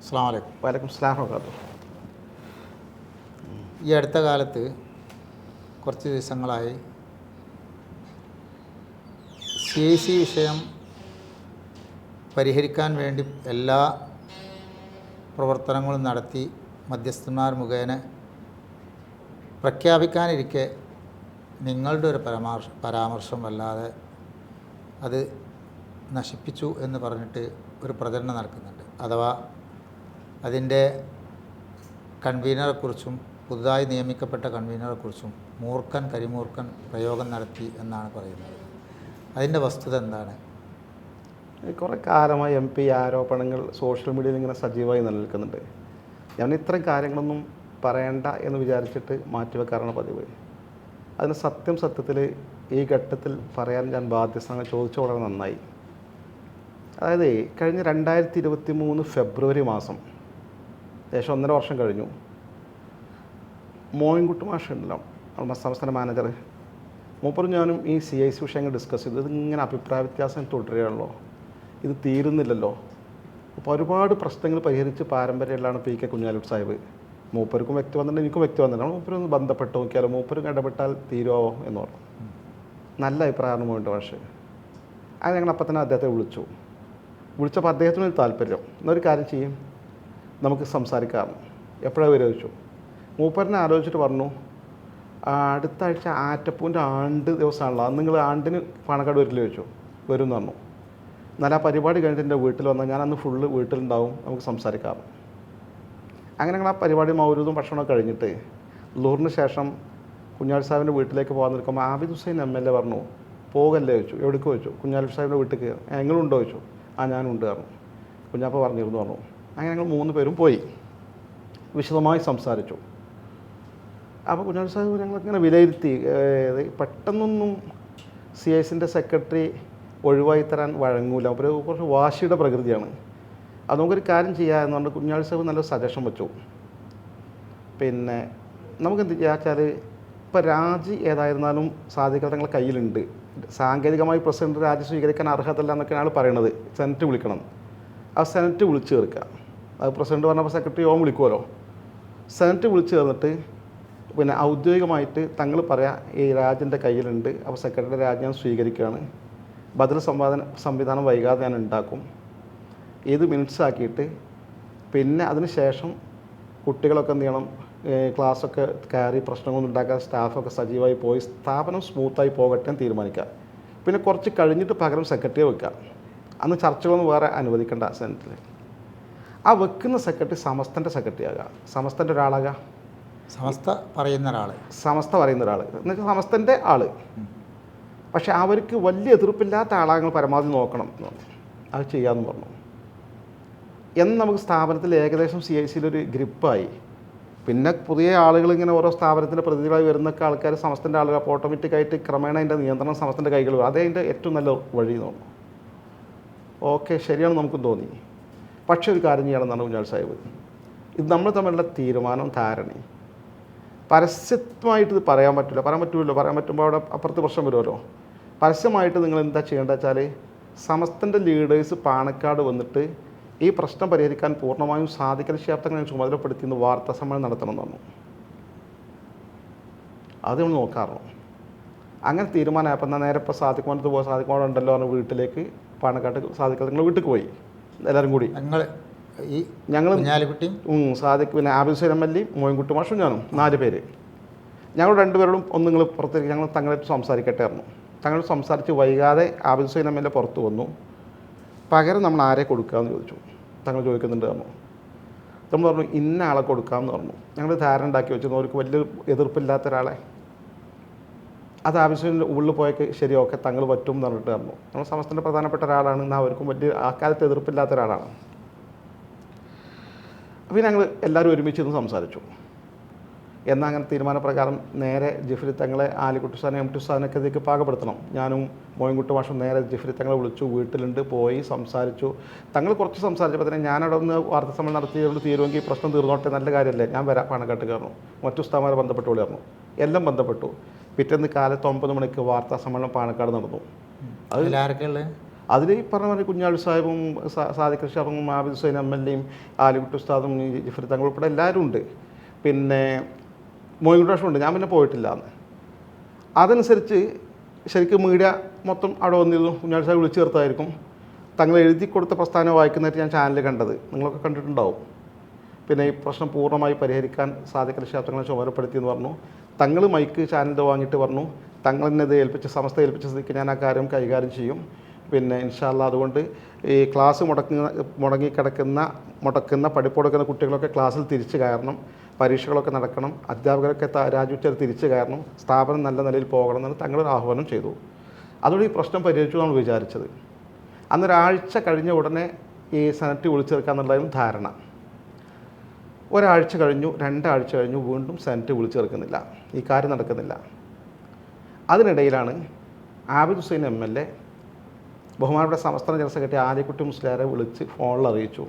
അസ്സലാമു അലൈക്കും. വലൈക്കും സ്ലാം വബറകാതുഹു. ഈ അടുത്ത കാലത്ത് കുറച്ച് ദിവസങ്ങളായി CIC വിഷയം പരിഹരിക്കാൻ വേണ്ടി എല്ലാ പ്രവർത്തനങ്ങളും നടത്തി മധ്യസ്ഥന്മാർ മുഖേന പ്രഖ്യാപിക്കാനിരിക്കെ നിങ്ങളുടെ ഒരു പരാമർശം വല്ലാതെ അത് നശിപ്പിച്ചു എന്ന് പറഞ്ഞിട്ട് ഒരു പ്രചരണം നടക്കുന്നുണ്ട്. അഥവാ അതിൻ്റെ കൺവീനറെക്കുറിച്ചും പുതുതായി നിയമിക്കപ്പെട്ട കൺവീനറെക്കുറിച്ചും മൂർഖൻ കരിമൂർഖൻ പ്രയോഗം നടത്തി എന്നാണ് പറയുന്നത്. അതിൻ്റെ വസ്തുത എന്താണ്? കുറേ കാലമായി MP ആരോപണങ്ങൾ സോഷ്യൽ മീഡിയയിൽ ഇങ്ങനെ സജീവമായി നിലനിൽക്കുന്നുണ്ട്. ഞാൻ ഇത്തരം കാര്യങ്ങളൊന്നും പറയണ്ട എന്ന് വിചാരിച്ചിട്ട് മാറ്റിവെക്കാറാണ് പതിവ്. അതിന് സത്യത്തിൽ ഈ ഘട്ടത്തിൽ പറയാൻ ഞാൻ ബാധ്യസ്ഥ ചോദിച്ച വളരെ നന്നായി. അതായത് കഴിഞ്ഞ 2023 ഫെബ്രുവരി മാസം, ഏകദേശം 1.5 വർഷം കഴിഞ്ഞു, മോയിൻകുട്ടി മാഷ് ഉണ്ടല്ലോ, സംസ്ഥാന മാനേജർ, മൂപ്പറും ഞാനും ഈ CIC വിഷയങ്ങൾ ഡിസ്കസ് ചെയ്തു. ഇതിങ്ങനെ അഭിപ്രായ വ്യത്യാസം തുടരുകയാണല്ലോ, ഇത് തീരുന്നില്ലല്ലോ. അപ്പോൾ ഒരുപാട് പ്രശ്നങ്ങൾ പരിഹരിച്ച് പാരമ്പര്യമുള്ളതാണ് PK കുഞ്ഞാലിക്കുട്ടി സാഹിബ്. മൂപ്പർക്കും വ്യക്തി വന്നിട്ടുണ്ട്, എനിക്കും വ്യക്തി വന്നിട്ടുണ്ട്. മൂപ്പരൊന്ന് ബന്ധപ്പെട്ട് നോക്കിയാലോ, മൂപ്പരും ഇടപെട്ടാൽ തീരുമോ എന്ന് പറഞ്ഞു. നല്ല അഭിപ്രായമാണ് മോയിൻകുട്ടി മാഷ്. അത് ഞങ്ങൾ അപ്പം തന്നെ അദ്ദേഹത്തെ വിളിച്ചപ്പോൾ അദ്ദേഹത്തിനൊരു താല്പര്യം, എന്നൊരു കാര്യം ചെയ്യും, നമുക്ക് സംസാരിക്കാം, എപ്പോഴാണ് വരിക ചോദിച്ചു. മൂപ്പരനെ ആലോചിച്ചിട്ട് പറഞ്ഞു, അടുത്ത ആഴ്ച ആറ്റപ്പൂവിൻ്റെ ആണ്ട് ദിവസമാണല്ലോ, അന്ന് നിങ്ങൾ ആണ്ടിന് പാണക്കാട് വരില്ല ചോദിച്ചു. വരും എന്ന് പറഞ്ഞു. എന്നാൽ ആ പരിപാടി കഴിഞ്ഞിട്ട് എൻ്റെ വീട്ടിൽ വന്നാൽ ഞാൻ അന്ന് ഫുള്ള് വീട്ടിലുണ്ടാവും, നമുക്ക് സംസാരിക്കാം. അങ്ങനെ ഞങ്ങൾ ആ പരിപാടി മൗലൂദും ഭക്ഷണമൊക്കെ കഴിഞ്ഞിട്ട് ളുഹറിന് ശേഷം കുഞ്ഞാലി സാഹിബിൻ്റെ വീട്ടിലേക്ക് പോകാൻ നിൽക്കുമ്പോൾ ആബിദ് ഹുസൈൻ MLA പറഞ്ഞു, പോകല്ലേ ചോദിച്ചു. എവിടേക്ക് ചോദിച്ചു. കുഞ്ഞാലി സാഹിബിൻ്റെ വീട്ടിലേക്ക്. എങ്ങളുണ്ടോ ചോദിച്ചു. ഞാനുണ്ട് പറഞ്ഞു. കുഞ്ഞാപ്പ പറഞ്ഞിരുന്നു പറഞ്ഞു. അങ്ങനെ ഞങ്ങൾ 3 പേരും പോയി വിശദമായി സംസാരിച്ചു. അപ്പോൾ കുഞ്ഞാലി സാഹിബ് ഞങ്ങളിങ്ങനെ വിലയിരുത്തി, പെട്ടെന്നൊന്നും CICൻ്റെ സെക്രട്ടറി ഒഴിവായി തരാൻ വഴങ്ങൂല, അവർ കുറച്ച് വാശിയുടെ പ്രകൃതിയാണ്. അത് നമുക്കൊരു കാര്യം ചെയ്യാമെന്ന് പറഞ്ഞാൽ കുഞ്ഞാലി സാഹിബ് നല്ല സജഷൻ വെച്ചു. പിന്നെ നമുക്കെന്ത് ചെയ്യാ വെച്ചാൽ, ഇപ്പോൾ രാജി ഏതായിരുന്നാലും സാധിക്കാതെ തങ്ങളുടെ കയ്യിലുണ്ട്. സാങ്കേതികമായി പ്രസിഡന്റ് രാജി സ്വീകരിക്കാൻ അർഹതല്ല എന്നൊക്കെയാണ് ആൾ പറയണത്. സെനറ്റ് വിളിക്കണം. ആ സെനറ്റ് വിളിച്ചു ചേർക്കുക. അത് പ്രസിഡന്റ് പറഞ്ഞപ്പോൾ സെക്രട്ടറി വിളിക്കുമല്ലോ. സെനറ്റ് വിളിച്ചു ചേർന്നിട്ട് പിന്നെ ഔദ്യോഗികമായിട്ട് തങ്ങൾ പറയാം, ഈ രാജിൻ്റെ കയ്യിലുണ്ട്, അപ്പോൾ സെക്രട്ടറി രാജി ഞാൻ സ്വീകരിക്കുകയാണ്, ബദൽ സംവിധാനം വൈകാതെ ഞാൻ ഉണ്ടാക്കും, ഇത് മിനിറ്റ്സ് ആക്കിയിട്ട് പിന്നെ അതിന് ശേഷം കുട്ടികളൊക്കെ എന്ത് ചെയ്യണം, ക്ലാസ്സൊക്കെ കയറി പ്രശ്നങ്ങളൊന്നും ഉണ്ടാക്കാതെ സ്റ്റാഫൊക്കെ സജീവമായി പോയി സ്ഥാപനം സ്മൂത്തായി പോകട്ടെ എന്ന് തീരുമാനിക്കുക. പിന്നെ കുറച്ച് കഴിഞ്ഞിട്ട് പകരം സെക്രട്ടറിയെ വെക്കുക. അന്ന് ചർച്ചകളൊന്നും വേറെ അനുവദിക്കേണ്ട സെനറ്റിൽ. ആ വെക്കുന്ന സെക്രട്ടറി സമസ്തൻ്റെ സെക്രട്ടറി ആകുക, സമസ്തൻ്റെ ഒരാളാകുക. സമസ്ത പറയുന്ന ഒരാൾ എന്നുവെച്ചാൽ സമസ്തൻ്റെ ആൾ. പക്ഷെ അവർക്ക് വലിയ എതിർപ്പില്ലാത്ത ആളാങ്ങൾ പരമാവധി നോക്കണം എന്ന് പറഞ്ഞു. അത് ചെയ്യാമെന്ന് പറഞ്ഞു. എന്ന് നമുക്ക് സ്ഥാപനത്തിൽ ഏകദേശം CICയിലൊരു ഗ്രിപ്പായി. പിന്നെ പുതിയ ആളുകൾ ഇങ്ങനെ ഓരോ സ്ഥാപനത്തിൻ്റെ പ്രതിനിധികളായി വരുന്നൊക്കെ ആൾക്കാർ സമസ്തൻ്റെ ആളുകൾ, അപ്പോൾ ഓട്ടോമാറ്റിക്കായിട്ട് ക്രമേണ അതിൻ്റെ നിയന്ത്രണം സമസ്തൻ്റെ കൈകൾ വരും. അതേ അതിൻ്റെ ഏറ്റവും നല്ല വഴി തോന്നുന്നു. ഓക്കെ, ശരിയാണ് നമുക്കും തോന്നി. പക്ഷേ ഒരു കാര്യം ചെയ്യണമെന്നാണ് കുഞ്ഞാലി സാഹിബ്. ഇത് നമ്മൾ തമ്മിലുള്ള തീരുമാനം, ധാരണയും പരസ്യമായിട്ട് ഇത് പറയാൻ പറ്റുമല്ലോ. പറയാൻ പറ്റുമ്പോൾ അവിടെ അപ്പുറത്ത് പ്രശ്നം വരുമല്ലോ. പരസ്യമായിട്ട് നിങ്ങൾ എന്താ ചെയ്യേണ്ടത് വെച്ചാൽ, സമസ്തൻ്റെ ലീഡേഴ്സ് പാണക്കാട് വന്നിട്ട് ഈ പ്രശ്നം പരിഹരിക്കാൻ പൂർണ്ണമായും സാധിക്കുന്ന ശാബ്ദങ്ങളെ ചുമതലപ്പെടുത്തിയെന്ന് വാർത്താ സമ്മേളനം നടത്തണമെന്ന് പറഞ്ഞു. അത് നമ്മൾ നോക്കാറുണ്ട്. അങ്ങനെ തീരുമാനമായപ്പോൾ എന്നാൽ നേരെ ഇപ്പോൾ സാദിഖ്മാനത്ത് പോയി, സാദിഖ്മാൻ ഉണ്ടല്ലോ പറഞ്ഞ വീട്ടിലേക്ക് പാണക്കാട്ട് സാദിഖ് നിങ്ങൾ വീട്ടിൽ പോയി എല്ലാവരും കൂടി. ഞങ്ങൾ സാദിഖ്, പിന്നെ ആബിദ് ഹുസൈൻ MLA, മോയിൻകുട്ടി മാഷും ഞാനും 4 പേര്. ഞങ്ങൾ 2 പേരോടും ഒന്ന് നിങ്ങൾ പുറത്തേക്ക്, ഞങ്ങൾ തങ്ങളായിട്ട് സംസാരിക്കട്ടെ പറഞ്ഞു. തങ്ങളോട് സംസാരിച്ച് വൈകാതെ ആബിദ് ഹുസൈൻ MLA പുറത്ത് വന്നു. പകരം നമ്മൾ ആരെ കൊടുക്കാമെന്ന് ചോദിച്ചു. തങ്ങൾ ചോദിക്കുന്നുണ്ട് പറഞ്ഞു. നമ്മൾ പറഞ്ഞു ഇന്ന ആളെ കൊടുക്കാമെന്ന് പറഞ്ഞു. ഞങ്ങൾ ധാരണ ഉണ്ടാക്കി വെച്ചിരുന്നു, അവർക്ക് വലിയ എതിർപ്പില്ലാത്ത ഒരാളെ. അത് ആവശ്യത്തിൻ്റെ ഉള്ളിൽ പോയൊക്കെ ശരി, ഓക്കെ തങ്ങൾ പറ്റും എന്ന് പറഞ്ഞിട്ട് പറഞ്ഞു. നമ്മൾ സമസ്തൻ്റെ പ്രധാനപ്പെട്ട ഒരാളാണ്, എന്നാൽ അവർക്കും വലിയ ആ കാലത്ത് എതിർപ്പില്ലാത്ത ഒരാളാണ്. അപ്പോൾ ഞങ്ങൾ എല്ലാവരും ഒരുമിച്ചിരുന്ന് സംസാരിച്ചു. എന്നാൽ അങ്ങനെ തീരുമാനപ്രകാരം നേരെ ജിഫ്രി തങ്ങളെ, ആലിക്കുട്ടി സാധനം, MT സാധനമൊക്കെ ഇതിലേക്ക് പാകപ്പെടുത്തണം. ഞാനും മോയിൻകുട്ടി മാഷും നേരെ ജിഫ്രി തങ്ങളെ വിളിച്ചു, വീട്ടിലുണ്ട്, പോയി സംസാരിച്ചു. തങ്ങൾ കുറച്ച് സംസാരിച്ചപ്പോൾ തന്നെ ഞാനവിടെ ഒന്ന് വാർത്താ സമ്മേളനം നടത്തിയതുകൊണ്ട് തീരുമെങ്കിൽ പ്രശ്നം തീർന്നോട്ടെ, നല്ല കാര്യമല്ലേ, ഞാൻ വരാം പാണക്കാട്ട് കയറണം, മറ്റു ഉസ്താദന്മാരെ ബന്ധപ്പെട്ട് വിളിയായിരുന്നു. എല്ലാം ബന്ധപ്പെട്ടു. പിറ്റേന്ന് കാലത്ത് 9 മണിക്ക് വാർത്താ സമ്മേളനം പാണക്കാട് നടന്നു. അതിലാരൊക്കെയുള്ളത്? അതിൽ ഈ പറഞ്ഞ പോലെ കുഞ്ഞാളി സാഹിബും സാദിഖ് ഷാബും ആബിദ് ഹുസൈൻ MLA ആലിക്കുട്ടി ഉസ്താദും ജിഫ്രി തങ്ങൾ ഉൾപ്പെടെ എല്ലാവരും ഉണ്ട്. പിന്നെ മോയിൻകുട്ടി ഞാൻ പിന്നെ പോയിട്ടില്ല എന്ന്. അതനുസരിച്ച് ശരിക്കും മീഡിയ മൊത്തം അവിടെ വന്നിരുന്നു. കുഞ്ഞാളി സാഹിബ് വിളിച്ചു ചേർത്തായിരിക്കും തങ്ങൾ എഴുതി കൊടുത്ത പ്രസ്ഥാനം വായിക്കുന്നതായിട്ട് ഞാൻ ചാനലിൽ കണ്ടത്, നിങ്ങളൊക്കെ കണ്ടിട്ടുണ്ടാവും. പിന്നെ ഈ പ്രശ്നം പൂർണ്ണമായി പരിഹരിക്കാൻ സാദിഖ് ഷാബ് തങ്ങളെ ചുമതലപ്പെടുത്തിയെന്ന് പറഞ്ഞു. തങ്ങൾ മൈക്ക് ചാനലിൽ വാങ്ങിയിട്ട് പറഞ്ഞു തങ്ങളെന്നത് സമസ്ത ഏൽപ്പിച്ച സ്ഥിതിക്ക് ഞാൻ ആ കാര്യം കൈകാര്യം ചെയ്യും. പിന്നെ ഇൻഷാ അല്ലാഹ് അതുകൊണ്ട് ഈ ക്ലാസ് മുടക്കുന്ന പഠിപ്പുകൊടുക്കുന്ന കുട്ടികളൊക്കെ ക്ലാസ്സിൽ തിരിച്ചു കയറണം, പരീക്ഷകളൊക്കെ നടക്കണം, അധ്യാപകരൊക്കെ രാജിവെച്ചാൽ തിരിച്ചു കയറണം, സ്ഥാപനം നല്ല നിലയിൽ പോകണം എന്നാണ് തങ്ങളൊരു ആഹ്വാനം ചെയ്തു. അതോടെ ഈ പ്രശ്നം പരിഹരിച്ചു എന്നാണ് വിചാരിച്ചത്. അന്നൊരാഴ്ച കഴിഞ്ഞ ഉടനെ ഈ സെനറ്റ് വിളിച്ചെടുക്കാമെന്നുള്ളതായിരുന്നു ധാരണ. ഒരാഴ്ച കഴിഞ്ഞു, 2 ആഴ്ച കഴിഞ്ഞു, വീണ്ടും സെനറ്റ് വിളിച്ചെടുക്കുന്നില്ല, ഈ കാര്യം നടക്കുന്നില്ല. അതിനിടയിലാണ് ആബിദ് ഹുസൈൻ MLA ബഹുമാനപ്പെട്ട സംസ്ഥാന ജനറൽ സെക്രട്ടറി ആലിക്കുട്ടി മുസ്ലിയാരെ വിളിച്ച് ഫോണിൽ അറിയിച്ചു,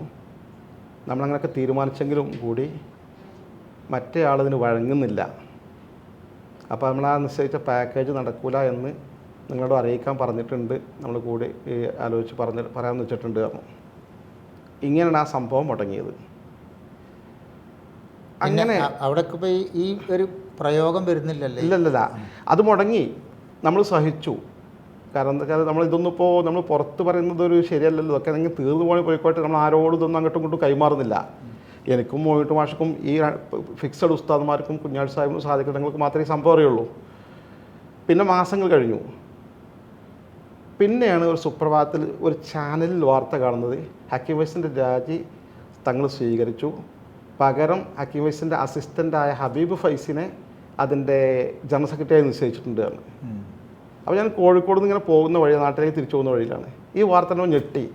നമ്മളങ്ങനെയൊക്കെ തീരുമാനിച്ചെങ്കിലും കൂടി മറ്റേ ആളതിന് വഴങ്ങുന്നില്ല, അപ്പോൾ നമ്മൾ ആ നിശ്ചയിച്ച പാക്കേജ് നടക്കില്ല എന്ന് നിങ്ങളോട് അറിയിക്കാൻ പറഞ്ഞിട്ടുണ്ട്, നമ്മൾ കൂടി ആലോചിച്ച് പറയാമെന്ന് വെച്ചിട്ടുണ്ട് പറഞ്ഞു. ഇങ്ങനെയാണ് ആ സംഭവം മുടങ്ങിയത്. അങ്ങനെ അവിടേക്ക് പോയി ഈ ഒരു പ്രയോഗം വരുന്നില്ലല്ലേ? ഇല്ലല്ല, അത് മുടങ്ങി, നമ്മൾ സഹിച്ചു. കാരണം എന്താ വെച്ചാൽ നമ്മൾ പുറത്ത് പറയുന്നത് ഒരു ശരിയല്ലല്ലോ, ഇതൊക്കെ നിങ്ങൾ തീർന്നു പോയിക്കോട്ടെ, നമ്മൾ ആരോടും ഇതൊന്നും അങ്ങോട്ടും ഇങ്ങോട്ടും കൈമാറുന്നില്ല. എനിക്കും മോയിട്ട് മാഷക്കും ഈ ഫിക്സഡ് ഉസ്താദ്മാർക്കും കുഞ്ഞാളി സാഹിബിനും സാദിഖ് തങ്ങൾക്ക് മാത്രമേ ഈ സംഭവം അറിയുള്ളൂ. പിന്നെ മാസങ്ങൾ കഴിഞ്ഞു. പിന്നെയാണ് ഒരു സുപ്രഭാതത്തിൽ ഒരു ചാനലിൽ വാർത്ത കാണുന്നത് ഹക്കീം വൈസിൻ്റെ രാജി തങ്ങൾ സ്വീകരിച്ചു, പകരം ഹക്കീം വൈസിൻ്റെ അസിസ്റ്റൻ്റായ ഹബീബ് ഫൈസിനെ അതിൻ്റെ ജനറൽ സെക്രട്ടറിയായി നിശ്ചയിച്ചിട്ടുണ്ട് എന്ന്. അപ്പോൾ ഞാൻ കോഴിക്കോട് നിന്ന് ഇങ്ങനെ പോകുന്ന വഴി, നാട്ടിലേക്ക് തിരിച്ചു പോകുന്ന വഴിയിലാണ് ഈ വാർത്ത ഞെട്ടി.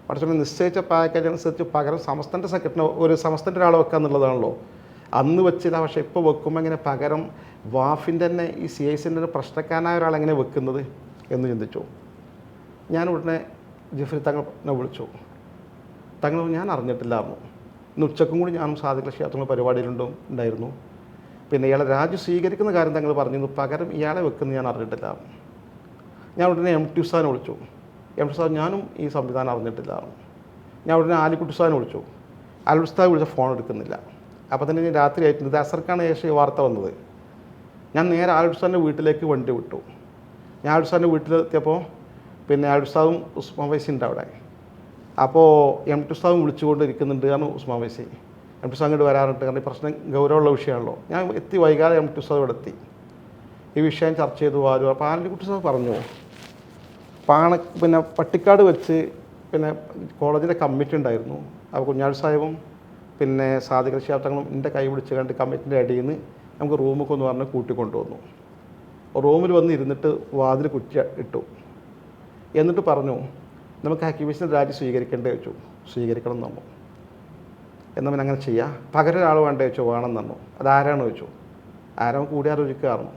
പക്ഷേ നിശ്ചയിച്ച പാക്കേജ് അനുസരിച്ച് പകരം സമസ്തൻ്റെ ഒരാളെ വെക്കുക എന്നുള്ളതാണല്ലോ അന്ന് വെച്ചില്ല. പക്ഷേ ഇപ്പോൾ വെക്കുമ്പോൾ എങ്ങനെ പകരം വാഫിൻ്റെ തന്നെ ഈ CICൻ്റെ ഒരു പ്രശ്നക്കാരനായ ഒരാളെങ്ങനെ വെക്കുന്നത് എന്ന് ചിന്തിച്ചു. ഞാൻ ഉടനെ ജിഫ്രി തങ്ങളെ വിളിച്ചു. തങ്ങൾ ഞാൻ അറിഞ്ഞിട്ടില്ലായിരുന്നു. ഇന്ന് ഉച്ചക്കും കൂടി ഞാനും സാദിഖ് ഷാബ് പരിപാടിയിലുണ്ടായിരുന്നു. പിന്നെ ഇയാളെ രാജി സ്വീകരിക്കുന്ന കാര്യം തങ്ങൾ പറഞ്ഞിരുന്നു, പകരം ഇയാളെ വെക്കുന്നത് ഞാൻ അറിഞ്ഞിട്ടില്ല. ഞാൻ ഉടനെ MT ഉസ്താദിനെ വിളിച്ചു. MT ഉസ്താദ് ഞാനും ഈ സംവിധാനം അറിഞ്ഞിട്ടില്ല. ഞാൻ ഉടനെ ആലിക്കുട്ടി ഉസ്താദിനെ വിളിച്ചു. ആലിക്കുട്ടി ഉസ്താദ് വിളിച്ച ഫോൺ എടുക്കുന്നില്ല. അപ്പോൾ തന്നെ ഞാൻ രാത്രി ആയിട്ടുണ്ട്, ഇത് അസർക്കാണ് ശേഷം ഈ വാർത്ത വന്നത്. ഞാൻ നേരെ ആലിക്കുട്ടി ഉസ്താദിൻ്റെ വീട്ടിലേക്ക് വണ്ടി വിട്ടു. ഞാൻ ആലിക്കുട്ടി ഉസ്താദിൻ്റെ വീട്ടിലെത്തിയപ്പോൾ പിന്നെ ആലിക്കുട്ടി ഉസ്താദും ഉസ്മാൻ വൈസി ഉണ്ട് അവിടെ. അപ്പോൾ MT ഉസ്താദും വിളിച്ചുകൊണ്ടിരിക്കുന്നുണ്ട് കാരണം ഉസ്മാൻ വൈസി MT ഉസ്താദ് അങ്ങോട്ട് വരാറുണ്ട്, കാരണം ഈ പ്രശ്നം ഗൗരവമുള്ള വിഷയമാണല്ലോ. ഞാൻ എത്തി വൈകാതെ MT ഉസ്താദ് ഇവിടെ എത്തി. ഈ വിഷയം ചർച്ച ചെയ്തു ആരും. അപ്പോൾ ആലിക്കുട്ടി ഉസ്താദ് പറഞ്ഞു, പിന്നെ പട്ടിക്കാട് വെച്ച് പിന്നെ കോളേജിൻ്റെ കമ്മിറ്റി ഉണ്ടായിരുന്നു. അപ്പോൾ കുഞ്ഞാളി സാഹിബും പിന്നെ സാദിഖ് ഷാബ് തങ്ങളും എൻ്റെ കൈ പിടിച്ച് കണ്ട് കമ്മിറ്റിൻ്റെ അടിയിൽ നിന്ന് നമുക്ക് റൂമൊക്കെ ഒന്ന് പറഞ്ഞ് കൂട്ടിക്കൊണ്ടുവന്നു. റൂമിൽ വന്ന് ഇരുന്നിട്ട് വാതിൽ കുറ്റി ഇട്ടു. എന്നിട്ട് പറഞ്ഞു, നമുക്ക് ഹക്കീം വൈസിൻ്റെ രാജി സ്വീകരിക്കേണ്ടേ വെച്ചു. സ്വീകരിക്കണം എന്ന് പറഞ്ഞു. എന്നാൽ പിന്നെ അങ്ങനെ ചെയ്യാം, പകരം ഒരാൾ വേണ്ടേ വെച്ചോ, വേണമെന്ന് പറഞ്ഞു. അതാരാണ് വെച്ചു. ആരാണ് കൂടി ആലോചിക്കാറുന്നു.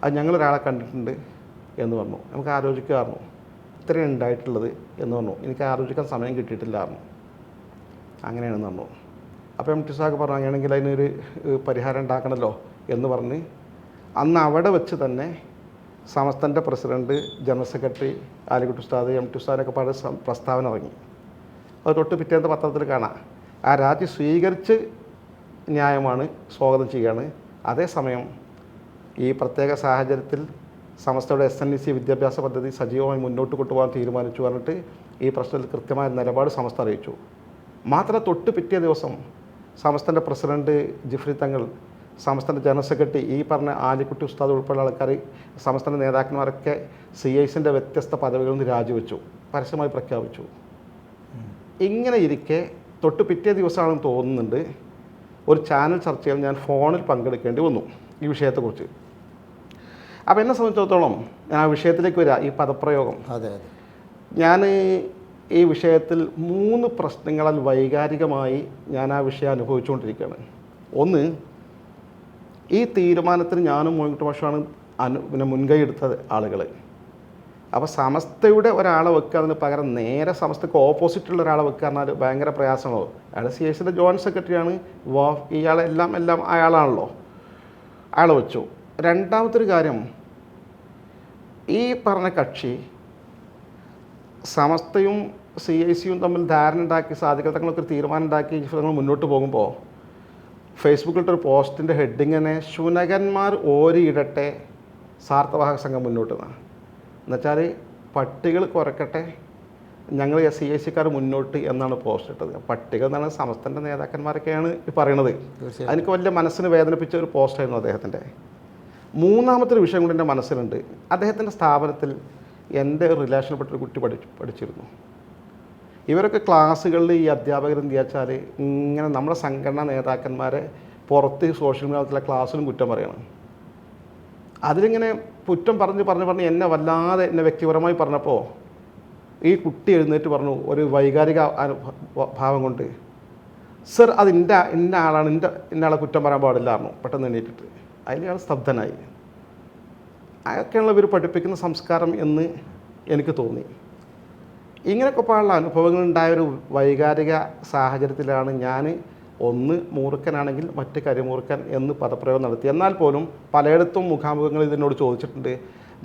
അത് ഞങ്ങളൊരാളെ കണ്ടിട്ടുണ്ട് എന്ന് പറഞ്ഞു. നമുക്ക് ആലോചിക്കാറുന്നു, ഇത്രയും ഉണ്ടായിട്ടുള്ളത് എന്ന് പറഞ്ഞു. എനിക്ക് ആലോചിക്കാൻ സമയം കിട്ടിയിട്ടില്ലായിരുന്നു. അങ്ങനെയാണെന്ന് പറഞ്ഞു. അപ്പോൾ MT ഉസ്താദ് പറഞ്ഞു, അങ്ങനെയാണെങ്കിൽ അതിനൊരു പരിഹാരം ഉണ്ടാക്കണമല്ലോ എന്ന് പറഞ്ഞ് അന്ന് അവിടെ വെച്ച് തന്നെ സമസ്തൻ്റെ പ്രസിഡൻറ്റ്, ജനറൽ സെക്രട്ടറി ആലിക്കുട്ടി ഉസ്താദ്, MT ഉസ്താദിനൊക്കെ പാട് പ്രസ്താവന ഇറങ്ങി. അത് തൊട്ട് പിറ്റേത്തെ പത്രത്തിൽ കാണാം. ആ രാജി സ്വീകരിച്ച് ന്യായമാണ്, സ്വാഗതം ചെയ്യുകയാണ്. അതേസമയം ഈ പ്രത്യേക സാഹചര്യത്തിൽ സമസ്തയുടെ SNEC വിദ്യാഭ്യാസ പദ്ധതി സജീവമായി മുന്നോട്ട് കൊണ്ടുപോകാൻ തീരുമാനിച്ചു പറഞ്ഞിട്ട് ഈ പ്രശ്നത്തിൽ കൃത്യമായ നിലപാട് സമസ്ത അറിയിച്ചു. മാത്രമല്ല തൊട്ട് പിറ്റേ ദിവസം സമസ്തൻ്റെ പ്രസിഡൻറ്റ് ജിഫ്രി തങ്ങൾ, സമസ്തൻ്റെ ജനറൽ സെക്രട്ടറി, ഈ പറഞ്ഞ ആലിക്കുട്ടി ഉസ്താദ് ഉൾപ്പെടെ ആൾക്കാർ, സമസ്തൻ്റെ നേതാക്കന്മാരൊക്കെ CICൻ്റെ വ്യത്യസ്ത പദവികളിൽ നിന്ന് രാജിവെച്ചു, പരസ്യമായി പ്രഖ്യാപിച്ചു. ഇങ്ങനെ ഇരിക്കെ തൊട്ട് പിറ്റേ ദിവസമാണെന്ന് തോന്നുന്നുണ്ട് ഒരു ചാനൽ ചർച്ചയിൽ ഞാൻ ഫോണിൽ പങ്കെടുക്കേണ്ടി വന്നു ഈ വിഷയത്തെക്കുറിച്ച്. അപ്പോൾ എന്നെ സംബന്ധിച്ചിടത്തോളം ഞാൻ ആ വിഷയത്തിലേക്ക് വരിക, ഈ പദപ്രയോഗം. അതെ, ഞാൻ ഈ വിഷയത്തിൽ 3 പ്രശ്നങ്ങളാൽ വൈകാരികമായി ഞാൻ ആ വിഷയം അനുഭവിച്ചുകൊണ്ടിരിക്കുകയാണ്. ഒന്ന്, ഈ തീരുമാനത്തിന് ഞാനും മോയിൻകുട്ടി മാഷുമാണ് പിന്നെ മുൻകൈ എടുത്ത ആളുകൾ. അപ്പോൾ സമസ്തയുടെ ഒരാളെ വെക്കുക പകരം നേരെ സമസ്തക്ക് ഓപ്പോസിറ്റുള്ള ഒരാളെ വെക്കുക പറഞ്ഞാൽ ഭയങ്കര പ്രയാസമാണോ. അയാൾ CICൻ്റെ ജോയിൻറ്റ് സെക്രട്ടറിയാണ്, ഇയാളെല്ലാം അയാളാണല്ലോ. അയാളെ വെച്ചു. രണ്ടാമത്തെ ഒരു കാര്യം, ഈ പറഞ്ഞ കക്ഷി സമസ്തയും CIC-യും തമ്മിൽ ധാരണ ഉണ്ടാക്കി സാധിക്കൽ തങ്ങളൊക്കെ ഒരു തീരുമാനം ഉണ്ടാക്കി ഞങ്ങൾ മുന്നോട്ട് പോകുമ്പോൾ ഫേസ്ബുക്കിലൊരു പോസ്റ്റിൻ്റെ ഹെഡിങ്ങിനെ ശുനകന്മാർ ഓരിയിടട്ടെ സാർത്ഥവാഹക സംഘം മുന്നോട്ട് എന്നുവെച്ചാൽ പട്ടികൾ കുറയ്ക്കട്ടെ ഞങ്ങൾ CIC-ക്കാർ മുന്നോട്ട് എന്നാണ് പോസ്റ്റ് ഇട്ടത്. പട്ടിക എന്നാണ് സമസ്തൻ്റെ നേതാക്കന്മാരൊക്കെയാണ് ഈ പറയണത്. അതിനൊക്കെ വലിയ മനസ്സിന് വേദനിപ്പിച്ച ഒരു പോസ്റ്റായിരുന്നു അദ്ദേഹത്തിൻ്റെ. മൂന്നാമത്തെ ഒരു വിഷയം കൂടി എൻ്റെ മനസ്സിലുണ്ട്. അദ്ദേഹത്തിൻ്റെ സ്ഥാപനത്തിൽ എൻ്റെ റിലേഷൻപ്പെട്ട ഒരു കുട്ടി പഠിച്ചിരുന്നു. ഇവരൊക്കെ ക്ലാസ്സുകളിൽ ഈ അധ്യാപകരെന്ത് വെച്ചാൽ ഇങ്ങനെ നമ്മുടെ സംഘടനാ നേതാക്കന്മാരെ പുറത്ത് സോഷ്യൽ മീഡിയത്തിലെ ക്ലാസ്സിലും കുറ്റം പറയണം. അതിലിങ്ങനെ കുറ്റം പറഞ്ഞ് എന്നെ വല്ലാതെ എന്നെ വ്യക്തിപരമായി പറഞ്ഞപ്പോൾ ഈ കുട്ടി എഴുന്നേറ്റ് പറഞ്ഞു ഒരു വൈകാരിക ഭാവം കൊണ്ട്, സർ അത് ഇന്ന ആളാണ്, ഇന്ന ആളെ കുറ്റം പറയാൻ പാടില്ലായിരുന്നു. പെട്ടെന്ന് എണീറ്റിട്ട് അതിലയാൾ സ്തബ്ധനായി. അതൊക്കെയുള്ള ഇവർ പഠിപ്പിക്കുന്ന സംസ്കാരം എന്ന് എനിക്ക് തോന്നി. ഇങ്ങനെയൊക്കെ പാടുള്ള അനുഭവങ്ങളുണ്ടായൊരു വൈകാരിക സാഹചര്യത്തിലാണ് ഞാൻ ഒന്ന് മൂർഖനാണെങ്കിൽ മറ്റ് കരിമൂർഖൻ എന്ന് പദപ്രയോഗം നടത്തി. എന്നാൽ പോലും പലയിടത്തും മുഖാമുഖങ്ങൾ ഇതിനോട് ചോദിച്ചിട്ടുണ്ട്.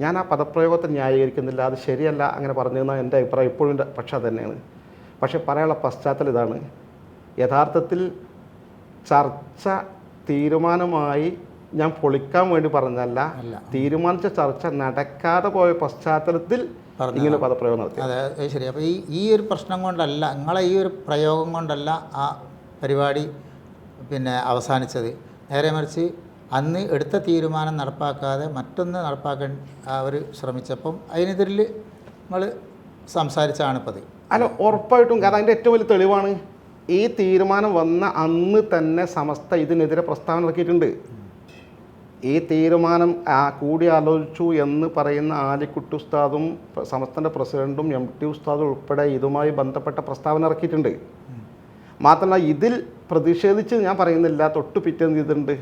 ഞാൻ ആ പദപ്രയോഗത്തെ ന്യായീകരിക്കുന്നില്ല, അത് ശരിയല്ല അങ്ങനെ പറഞ്ഞതെന്നാണ് എൻ്റെ അഭിപ്രായം. ഇപ്പോഴും എൻ്റെ പക്ഷം തന്നെയാണ്. പക്ഷേ പറയാനുള്ള പശ്ചാത്തലം ഇതാണ്. യഥാർത്ഥത്തിൽ ചർച്ച തീരുമാനമായി ഞാൻ പൊളിക്കാൻ വേണ്ടി പറഞ്ഞല്ല, തീരുമാനിച്ച ചർച്ച നടക്കാതെ പോയ പശ്ചാത്തലത്തിൽ ഇങ്ങനെ പദപ്രയോഗം നടത്തി. അതെ, ശരി. അപ്പോൾ ഈ ഒരു പ്രശ്നം കൊണ്ടല്ല, നിങ്ങളെ ഈ ഒരു പ്രയോഗം കൊണ്ടല്ല ആ പരിപാടി അവസാനിച്ചത്. നേരെ മറിച്ച് അന്ന് എടുത്ത തീരുമാനം നടപ്പാക്കാതെ മറ്റൊന്ന് നടപ്പാക്കാൻ അവർ ശ്രമിച്ചപ്പം അതിനെതിരിൽ നിങ്ങൾ സംസാരിച്ചാണ് ഇപ്പോൾ അത്. അല്ല, ഉറപ്പായിട്ടും. കാരണം അതിൻ്റെ ഏറ്റവും വലിയ തെളിവാണ് ഈ തീരുമാനം വന്ന അന്ന് തന്നെ സമസ്ത ഇതിനെതിരെ പ്രസ്താവന ഇറക്കിയിട്ടുണ്ട്. ഈ തീരുമാനം കൂടിയാലോചിച്ചു എന്ന് പറയുന്ന ആലിക്കുട്ടി ഉസ്താദും സമസ്തൻ്റെ പ്രസിഡൻറ്റും MT ഉസ്താദും ഉൾപ്പെടെ ഇതുമായി ബന്ധപ്പെട്ട പ്രസ്താവന ഇറക്കിയിട്ടുണ്ട്. മാത്രമല്ല ഇതിൽ പ്രതിഷേധിച്ച് ഞാൻ പറയുന്നില്ല, തൊട്ട് പിറ്റേന്ന് ചെയ്തിട്ടുണ്ട്.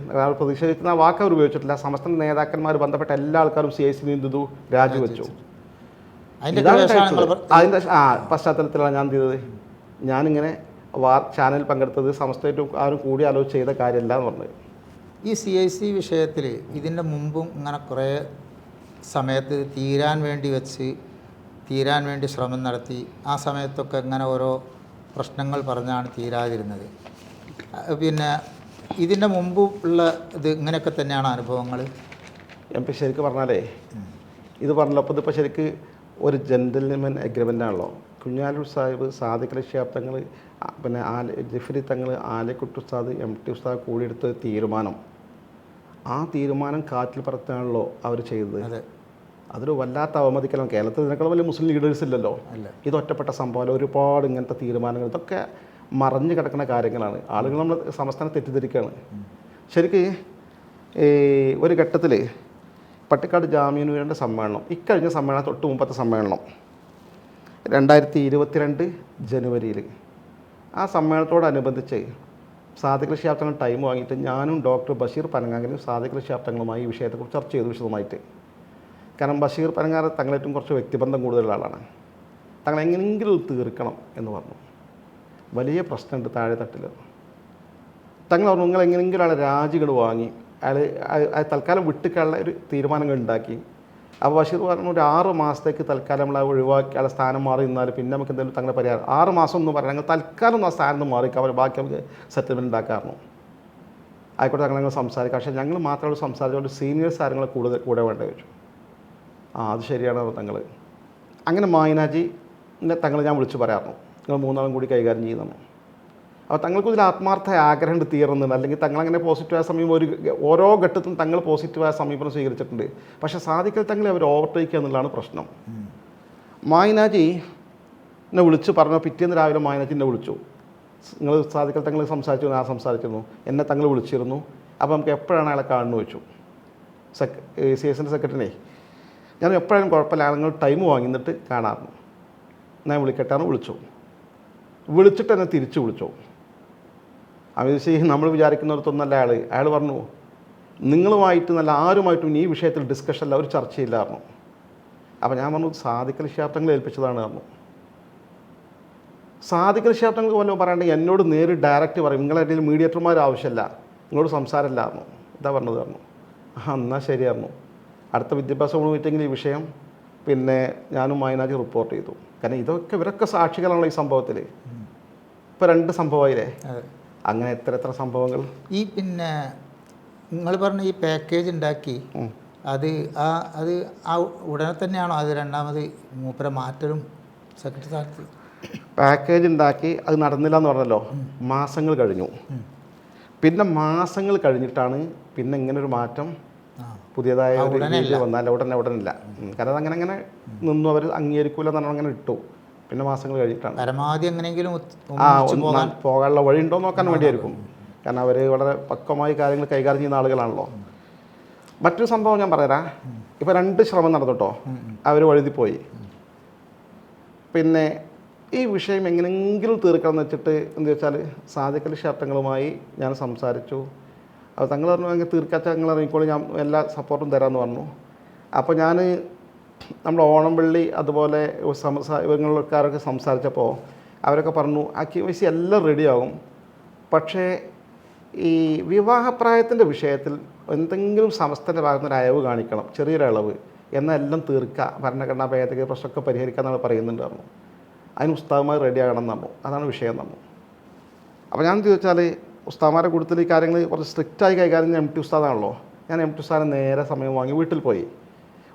പ്രതിഷേധിക്കുന്ന വാക്ക് അവർ ഉപയോഗിച്ചിട്ടില്ല. സമസ്ത നേതാക്കന്മാർ ബന്ധപ്പെട്ട എല്ലാ ആൾക്കാരും CIC നീന്തു രാജിവെച്ചു. അതിൻ്റെ പശ്ചാത്തലത്തിലാണ് ഞാൻ ചെയ്തത്. ഞാനിങ്ങനെ ചാനലിൽ പങ്കെടുത്തത് സമസ്തയായിട്ടും ആരും കൂടി ആലോചിച്ച് ചെയ്ത കാര്യമല്ല എന്ന് പറഞ്ഞത്. ഈ CIC വിഷയത്തിൽ ഇതിൻ്റെ മുമ്പും ഇങ്ങനെ കുറേ സമയത്ത് തീരാൻ വേണ്ടി ശ്രമം നടത്തി. ആ സമയത്തൊക്കെ ഇങ്ങനെ ഓരോ പ്രശ്നങ്ങൾ പറഞ്ഞാണ് തീരാതിരുന്നത്. ഇതിൻ്റെ മുമ്പ് ഉള്ള ഇത് ഇങ്ങനെയൊക്കെ തന്നെയാണ് അനുഭവങ്ങൾ. MP ശരിക്കും പറഞ്ഞാലേ ഇത് പറഞ്ഞല്ലോ. അപ്പോൾ ഇതിപ്പോൾ ശരിക്ക് ഒരു ജെൻ്റിൽമെൻ എഗ്രിമെൻ്റ് ആണല്ലോ. കുഞ്ഞാലൂർ സാഹിബ്, സാദിഖ് അലി ശിഹാബ് തങ്ങൾ, ജിഫ്രി തങ്ങൾ, ആലിക്കുട്ടി ഉസ്താദ്, MT ഉസ്താദ് കൂടിയെടുത്ത തീരുമാനം, ആ തീരുമാനം കാറ്റിൽ പറത്താണല്ലോ അവർ ചെയ്തത്. അതൊരു വല്ലാത്ത അവമതിക്കലാണ്. കേരളത്തിൽ ഇതിനേക്കാളും വലിയ മുസ്ലിം ലീഡേഴ്സ് ഇല്ലല്ലോ. ഇത് ഒറ്റപ്പെട്ട സംഭവം, ഒരുപാട് ഇങ്ങനത്തെ തീരുമാനങ്ങൾ, ഇതൊക്കെ മറഞ്ഞു കിടക്കുന്ന കാര്യങ്ങളാണ്. ആളുകൾ നമ്മൾ സംസ്ഥാനം തെറ്റിദ്ധരിക്കുകയാണ്. ശരിക്ക് ഒരു ഘട്ടത്തിൽ പട്ടിക്കാട് ജാമിയനൂരിൻ്റെ സമ്മേളനം, ഇക്കഴിഞ്ഞ സമ്മേളനം തൊട്ട് മുമ്പത്തെ സമ്മേളനം 2022 ജനുവരിയിൽ, ആ സമ്മേളനത്തോടനുബന്ധിച്ച് സാദിഖ് അലി ശിഹാബ് തങ്ങൾ ടൈം വാങ്ങിയിട്ട് ഞാനും ഡോക്ടർ ബഷീർ പനങ്ങാങ്കലും സാദിഖ് അലി ശിഹാബ് തങ്ങളുമായി ഈ വിഷയത്തെക്കുറിച്ച് ചർച്ച ചെയ്തു വിശദമായിട്ട്. കാരണം ബഷീർ പനങ്ങാർ തങ്ങളേറ്റവും കുറച്ച് വ്യക്തിബന്ധം കൂടുതലുള്ള ആളാണ്. തങ്ങൾ എങ്ങനെയെങ്കിലും തീർക്കണം എന്ന് പറഞ്ഞു. വലിയ പ്രശ്നമുണ്ട് താഴെ തട്ടിൽ. തങ്ങൾ പറഞ്ഞു നിങ്ങൾ എങ്ങനെയെങ്കിലും ആളെ രാജികൾ വാങ്ങി അയാൾ തൽക്കാലം വിട്ടുകള ഒരു തീരുമാനങ്ങൾ ഉണ്ടാക്കി. അപ്പോൾ ബഷീർ പറഞ്ഞു ഒരു 6 മാസത്തേക്ക് തൽക്കാലം നമ്മൾ ഒഴിവാക്കി ആളെ സ്ഥാനം മാറി നിന്നാൽ പിന്നെ നമുക്ക് എന്തെങ്കിലും തങ്ങളുടെ പരിഹാരം. 6 മാസം ഒന്നും പറയാം, ഞങ്ങൾ തൽക്കാലം ആ സ്ഥാനം മാറിക്കാം, അവർ ബാക്കി നമുക്ക് സെറ്റിൽമെൻറ്റ് ഉണ്ടാക്കാറുണ്ട്. ആയിക്കോട്ടെ, ഞങ്ങൾ സംസാരിക്കാം. പക്ഷേ ഞങ്ങൾ മാത്രമേ സംസാരിച്ചുകൊണ്ട് സീനിയേഴ്സ് ആരെങ്കിലും കൂടെ വേണ്ട ചോദിച്ചു. അത് ശരിയാണ് തങ്ങൾ. അങ്ങനെ മായിനാജിനെ തങ്ങൾ ഞാൻ വിളിച്ച് പറയാറുണ്ട്, നിങ്ങൾ 3 ആളും കൂടി കൈകാര്യം ചെയ്യുന്നു. അപ്പോൾ തങ്ങൾക്ക് ഇതിൽ ആത്മാർത്ഥ ആഗ്രഹം ഉണ്ട് തീർന്നുണ്ട്. അല്ലെങ്കിൽ തങ്ങളങ്ങനെ പോസിറ്റീവായ സമീപം ഓരോ ഘട്ടത്തിലും തങ്ങൾ പോസിറ്റീവായ സമീപനം സ്വീകരിച്ചിട്ടുണ്ട്. പക്ഷേ സാധിക്കൽ തങ്ങളെ അവർ ഓവർടേക്ക് എന്നുള്ളതാണ് പ്രശ്നം. മായിനാജി എന്നെ വിളിച്ച് പറഞ്ഞു. പിറ്റേന്ന് രാവിലെ മായിനാജി എന്നെ വിളിച്ചു. നിങ്ങൾ സാധിക്കൽ തങ്ങൾ സംസാരിച്ചു? ഞാൻ സംസാരിച്ചിരുന്നു. എന്നെ തങ്ങൾ വിളിച്ചിരുന്നു. അപ്പോൾ നമുക്ക് എപ്പോഴാണ് അയാളെ കാണുന്നു ചോദിച്ചു. CIC സെക്രട്ടറിനെ ഞാൻ എപ്പോഴായാലും കുഴപ്പമില്ല, ആളുകൾ ടൈം വാങ്ങിയിട്ട് കാണാറുണ്ട്, ഞാൻ വിളിക്കട്ടാന്ന് വിളിച്ചു. വിളിച്ചിട്ട് എന്നെ തിരിച്ചു വിളിച്ചു. നമ്മൾ വിചാരിക്കുന്നിടത്തൊന്നല്ല അയാൾ പറഞ്ഞു നിങ്ങളുമായിട്ട് നല്ല ആരുമായിട്ടും ഈ വിഷയത്തിൽ ഡിസ്കഷനില്ല, ഒരു ചർച്ചയില്ലായിരുന്നു. അപ്പോൾ ഞാൻ പറഞ്ഞു സാദിഖ് അലി ശിഹാബ് തങ്ങളെ ഏൽപ്പിച്ചതാണ് പറഞ്ഞു. സാദിഖ് അലി ശിഹാബ് തങ്ങൾക്ക് വല്ലതും പറയണ്ടെങ്കിൽ എന്നോട് നേരിട്ട് ഡയറക്റ്റ് പറയും, നിങ്ങളുടെ ഇടയിൽ മീഡിയേറ്റർമാർ ആവശ്യമില്ല, നിങ്ങളോട് സംസാരമില്ലായിരുന്നു, ഇതാ പറഞ്ഞത് പറഞ്ഞു. എന്നാൽ ശരിയായിരുന്നു. അടുത്ത വിദ്യാഭ്യാസ മീറ്റിങ്ങിൽ ഈ വിഷയം ഞാനും മായിനാജി റിപ്പോർട്ട് ചെയ്തു. കാരണം ഇവരൊക്കെ സാക്ഷികളാണല്ലോ ഈ സംഭവത്തിൽ. ഇപ്പോൾ 2 സംഭവമായില്ലേ, അതെ. അങ്ങനെ എത്ര സംഭവങ്ങൾ. ഈ പിന്നെ നിങ്ങൾ പറഞ്ഞ ഈ പാക്കേജ് ഉണ്ടാക്കി അത് ആ ഉടനെ തന്നെയാണോ അത് രണ്ടാമത് മൂപ്പരെ മാറ്റലും സെക്രട്ടറി സ്ഥാനത്ത്? പാക്കേജ് ഉണ്ടാക്കി അത് നടന്നില്ല എന്ന് പറഞ്ഞല്ലോ, മാസങ്ങൾ കഴിഞ്ഞു. പിന്നെ മാസങ്ങൾ കഴിഞ്ഞിട്ടാണ് പിന്നെ ഇങ്ങനൊരു മാറ്റം പുതിയതായ ഒരു രീതി വന്നാൽ ഉടനില്ല. കാരണം അങ്ങനെ നിന്നു, അവർ അംഗീകരിക്കൂല എന്നാണ് അങ്ങനെ ഇട്ടു. പിന്നെ മാസങ്ങൾ കഴിഞ്ഞിട്ടാണ് പരമാവധി എങ്ങനെയെങ്കിലും പോകാനുള്ള വഴി ഉണ്ടോ നോക്കാൻ വേണ്ടിയായിരിക്കും. കാരണം അവർ വളരെ പക്വമായി കാര്യങ്ങൾ കൈകാര്യം ചെയ്യുന്ന ആളുകളാണല്ലോ. മറ്റൊരു സംഭവം ഞാൻ പറയാം. ഇപ്പോൾ 2 ശ്രമം നടന്നിട്ടോ, അവർ വഴുതിപ്പോയി. പിന്നെ ഈ വിഷയം എങ്ങനെയെങ്കിലും തീർക്കണം എന്ന് വെച്ചിട്ട് എന്താ വെച്ചാൽ സാദിഖ് അലി ശാബ്ദങ്ങളുമായി ഞാൻ സംസാരിച്ചു. അപ്പോൾ തങ്ങൾ പറഞ്ഞു അങ്ങനെ തീർക്കാച്ച ഞങ്ങൾ ഇറങ്ങിക്കോളി, ഞാൻ എല്ലാ സപ്പോർട്ടും തരാമെന്ന് പറഞ്ഞു. അപ്പോൾ ഞാൻ നമ്മുടെ ഓണംപള്ളി അതുപോലെ ഇവങ്ങളൊക്കെ സംസാരിച്ചപ്പോൾ അവരൊക്കെ പറഞ്ഞു ആ KYC എല്ലാം റെഡിയാകും, പക്ഷേ ഈ വിവാഹപ്രായത്തിൻ്റെ വിഷയത്തിൽ എന്തെങ്കിലും സമസ്തൻ്റെ ഭാഗത്ത് ഒരു അയവ് കാണിക്കണം, ചെറിയൊരു അളവ്, എന്നാൽ എല്ലാം തീർക്കുക, ഭരണഘടനാ ഭേദഗതി പ്രശ്നമൊക്കെ പരിഹരിക്കുക എന്നാണ് പറയുന്നുണ്ട് പറഞ്ഞു. അതിന് ഉസ്താദുമാർ റെഡിയാകണം എന്ന് പറഞ്ഞു. അതാണ് വിഷയം തന്നു. അപ്പോൾ ഞാൻ ചോദിച്ചാൽ ഉസ്താദുമാരുടെ കൂട്ടത്തിൽ ഈ കാര്യങ്ങൾ കുറച്ച് സ്ട്രിക്റ്റായി കൈകാര്യം ചെയ്യുന്ന MT ഉസ്താദാണല്ലോ. ഞാൻ MT ഉസ്താദിനെ നേരെ സമയം വാങ്ങി വീട്ടിൽ പോയി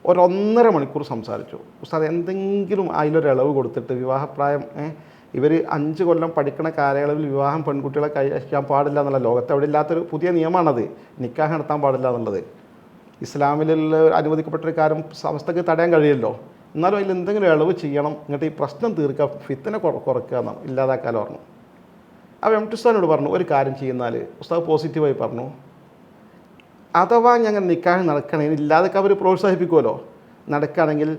1.5 മണിക്കൂർ സംസാരിച്ചു. ഉസ്താദ് എന്തെങ്കിലും അതിലൊരു ഇളവ് കൊടുത്തിട്ട് വിവാഹപ്രായം ഇവർ 5 കൊല്ലം പഠിക്കണ കാലയളവിൽ വിവാഹം പെൺകുട്ടികളെ കഴിക്കാൻ പാടില്ല എന്നുള്ള ലോകത്ത് അവിടെ ഇല്ലാത്തൊരു പുതിയ നിയമമാണത്. നിക്കാഹ് നടത്താൻ പാടില്ല എന്നുള്ളത് ഇസ്ലാമിലുള്ള അനുവദിക്കപ്പെട്ടൊരു കാര്യം സമസ്തക്ക് തടയാൻ കഴിയുമല്ലോ. എന്നാലും അതിൽ എന്തെങ്കിലും ഇളവ് ചെയ്യണം, എന്നിട്ട് ഈ പ്രശ്നം തീർക്കുക, ഫിത്തിനെ കുറക്കുക എന്നാണ്, ഇല്ലാതാക്കാലോ പറഞ്ഞു. അപ്പോൾ MT ഉസ്താദിനോട് പറഞ്ഞു ഒരു കാര്യം ചെയ്യുന്നാൽ, ഉസ്താദ് പോസിറ്റീവായി പറഞ്ഞു, അഥവാ ഞങ്ങൾ നിക്കാഹ് നടക്കണമെങ്കിൽ ഇല്ലാതൊക്കെ അവർ പ്രോത്സാഹിപ്പിക്കുമല്ലോ, നടക്കുകയാണെങ്കിൽ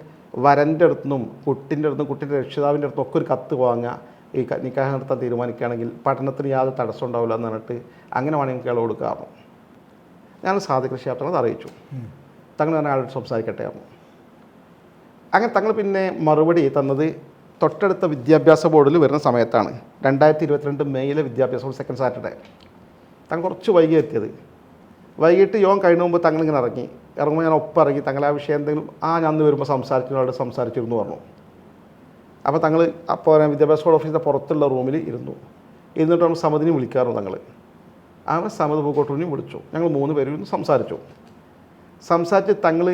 വരൻ്റെ അടുത്തുനിന്നും കുട്ടിൻ്റെ അടുത്തുനിന്നും കുട്ടിൻ്റെ രക്ഷിതാവിൻ്റെ അടുത്തും ഒക്കെ ഒരു കത്ത് വാങ്ങുക, ഈ നിക്കാഹ് നടത്താൻ തീരുമാനിക്കുകയാണെങ്കിൽ പഠനത്തിന് യാതൊരു തടസ്സം ഉണ്ടാവില്ല എന്ന് പറഞ്ഞിട്ട് അങ്ങനെ വേണമെങ്കിൽ ഇളവ് കൊടുക്കാറുണ്ട്. ഞാൻ സാദിഖ് അലി ശിഹാബ് തങ്ങൾ അറിയിച്ചു. തങ്ങൾ തന്നെ ആളോട് സംസാരിക്കട്ടെ പറഞ്ഞു. അങ്ങനെ തങ്ങൾ പിന്നെ മറുപടി തന്നത് തൊട്ടടുത്ത വിദ്യാഭ്യാസ ബോർഡിൽ വരുന്ന സമയത്താണ്, 2022 മെയ്യിലെ വിദ്യാഭ്യാസ ബോർഡ് സെക്കൻഡ് സാറ്റർഡേ. തങ്ങൾ കുറച്ച് വൈകി എത്തിയത്. വൈകിട്ട് യോഗം കഴിഞ്ഞ മുമ്പ് തങ്ങളിങ്ങനെ ഇറങ്ങുമ്പോൾ ഞാൻ ഒപ്പം ഇറങ്ങി, തങ്ങൾ ആ വിഷയം എന്തെങ്കിലും ഞാൻ അന്ന് വരുമ്പോൾ സംസാരിച്ചിരുന്നു പറഞ്ഞു. അപ്പോൾ തങ്ങൾ അപ്പോൾ വിദ്യാഭ്യാസ ബോർഡ് ഓഫീസിൻ്റെ പുറത്തുള്ള റൂമിൽ ഇരുന്നിട്ട് നമ്മൾ സമദിനെ വിളിക്കാറുണ്ട്. തങ്ങൾ അവൻ സമദ് പൂക്കോട്ടൂരിനെയും വിളിച്ചു. ഞങ്ങൾ 3 പേരും ഇരുന്ന് സംസാരിച്ച് തങ്ങൾ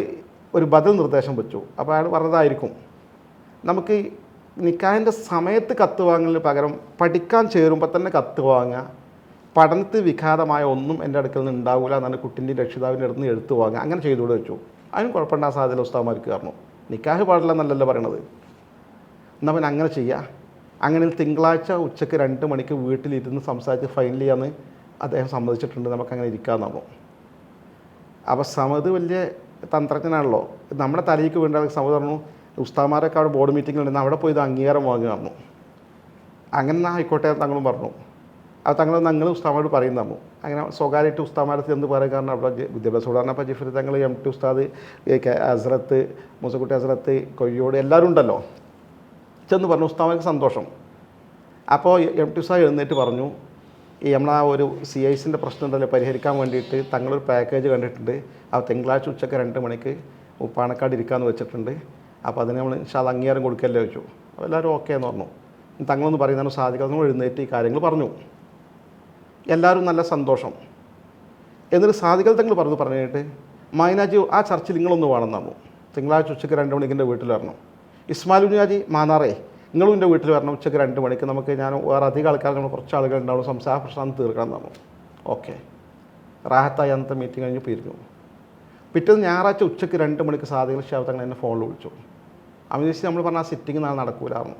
ഒരു ബദൽ നിർദ്ദേശം വെച്ചു. അപ്പോൾ അയാൾ പറഞ്ഞതായിരിക്കും, നമുക്ക് നിക്കാഹിൻ്റെ സമയത്ത് കത്ത് വാങ്ങലിന് പകരം പഠിക്കാൻ ചേരുമ്പോൾ തന്നെ കത്ത് വാങ്ങുക, പഠനത്തിൽ വിഘാതമായ ഒന്നും എൻ്റെ അടുക്കൽ നിന്ന് ഉണ്ടാവില്ല എന്നാണ് കുട്ടിൻ്റെ രക്ഷിതാവിൻ്റെ അടുത്ത് നിന്ന് എടുത്ത് വാങ്ങുക, അങ്ങനെ ചെയ്തുകൂടെ വെച്ചു. അതിന് കുഴപ്പമുണ്ടാകാൻ സാധ്യത ഉസ്താദുമാർക്ക് കാരണം നിക്കാഹ് പാടില്ല എന്നല്ലല്ലോ പറയണത്. എന്നാൽ പിന്നെ അങ്ങനെ ചെയ്യുക. അങ്ങനെ തിങ്കളാഴ്ച ഉച്ചയ്ക്ക് 2 മണിക്ക് വീട്ടിലിരുന്ന് സംസാരിച്ച് ഫൈനൽ ചെയ്യാമെന്ന് അദ്ദേഹം സമ്മതിച്ചിട്ടുണ്ട്, നമുക്കങ്ങനെ ഇരിക്കാമെന്നാണോ. അപ്പോൾ സമത് വലിയ തന്ത്രജ്ഞനാണല്ലോ. നമ്മുടെ തലയ്ക്ക് വേണ്ട സമത് പറഞ്ഞു ഉസ്താദുമാരൊക്കെ അവിടെ ബോർഡ് മീറ്റിങ്ങിലുണ്ടെന്ന് അവിടെ പോയി ഇത് അംഗീകാരം വാങ്ങുകയായിരുന്നു. അങ്ങനെ ആയിക്കോട്ടെ തങ്ങളും പറഞ്ഞു. അത് ഞങ്ങൾ ഉസ്താദുമാരോട് പറയുന്ന തന്നു. അങ്ങനെ സ്വകാര്യമായിട്ട് ഉസ്താദുമാരത്ത് എന്ത് പറയും, കാരണം അവിടെ വിദ്യാഭ്യാസ ഉദാഹരണം അപ്പോൾ ജിഫർ തങ്ങൾ, MT ഉസ്താദ്, ഹസ്രത്ത്, മൂസക്കുട്ടി ഹസ്രത്ത്, കൊയ്യോട് എല്ലാവരും ഉണ്ടല്ലോ. ചെന്ന് പറഞ്ഞു. ഉസ്താദുമാർക്ക് സന്തോഷം. അപ്പോൾ MT ഉസ്താദ് എഴുന്നേറ്റ് പറഞ്ഞു, ഈ നമ്മളാ ഒരു CICൻ്റെ പ്രശ്നം ഉണ്ടല്ലോ പരിഹരിക്കാൻ വേണ്ടിയിട്ട് തങ്ങളൊരു പാക്കേജ് കണ്ടിട്ടുണ്ട്. ആ തിങ്കളാഴ്ച ഉച്ചയ്ക്ക് 2 മണിക്ക് പാണക്കാട് ഇരിക്കാമെന്ന് വെച്ചിട്ടുണ്ട്. അപ്പോൾ അതിന് നമ്മൾ ഇൻഷാല്ലാ അംഗീകാരം കൊടുക്കല്ലേ വെച്ചു. അപ്പോൾ എല്ലാവരും ഓക്കെ എന്ന് പറഞ്ഞു. തങ്ങളൊന്ന് പറയുന്നതാണ് സാധിക്കാതെ എഴുന്നേറ്റ് ഈ കാര്യങ്ങൾ പറഞ്ഞു. എല്ലാവരും നല്ല സന്തോഷം. എന്നിട്ട് സാധിക്കൽ തങ്ങൾ പറഞ്ഞിട്ട് മൈനാജി ആ ചർച്ചിൽ നിങ്ങളൊന്ന് വേണമെന്ന് പറഞ്ഞു. തിങ്കളാഴ്ച ഉച്ചയ്ക്ക് 2 മണിക്ക് എൻ്റെ വീട്ടിൽ വരണം. ഇസ്മായിൽ ഉനിയാജി മാന്നാറേ നിങ്ങളും എൻ്റെ വീട്ടിൽ വരണം ഉച്ചയ്ക്ക് 2 മണിക്ക്. നമുക്ക് ഞാൻ വേറെ അധികം ആൾക്കാർ നമ്മൾ കുറച്ച് ആളുകൾ ഉണ്ടാവും, സംസാര പ്രശ്നം തീർക്കണം എന്ന് പറഞ്ഞു. ഓക്കെ, റാഹത്തായി അന്നത്തെ മീറ്റിംഗ് കഴിഞ്ഞ് പിരിഞ്ഞു. പിറ്റേന്ന് ഞായറാഴ്ച ഉച്ചയ്ക്ക് 2 മണിക്ക് സാദിഖ് അലി ശിഹാബ് തങ്ങൾ എന്നെ ഫോണിൽ വിളിച്ചു. അമിതേശ് നമ്മൾ പറഞ്ഞ ആ സിറ്റിംഗ് നാളെ നടക്കൂലായിരുന്നു.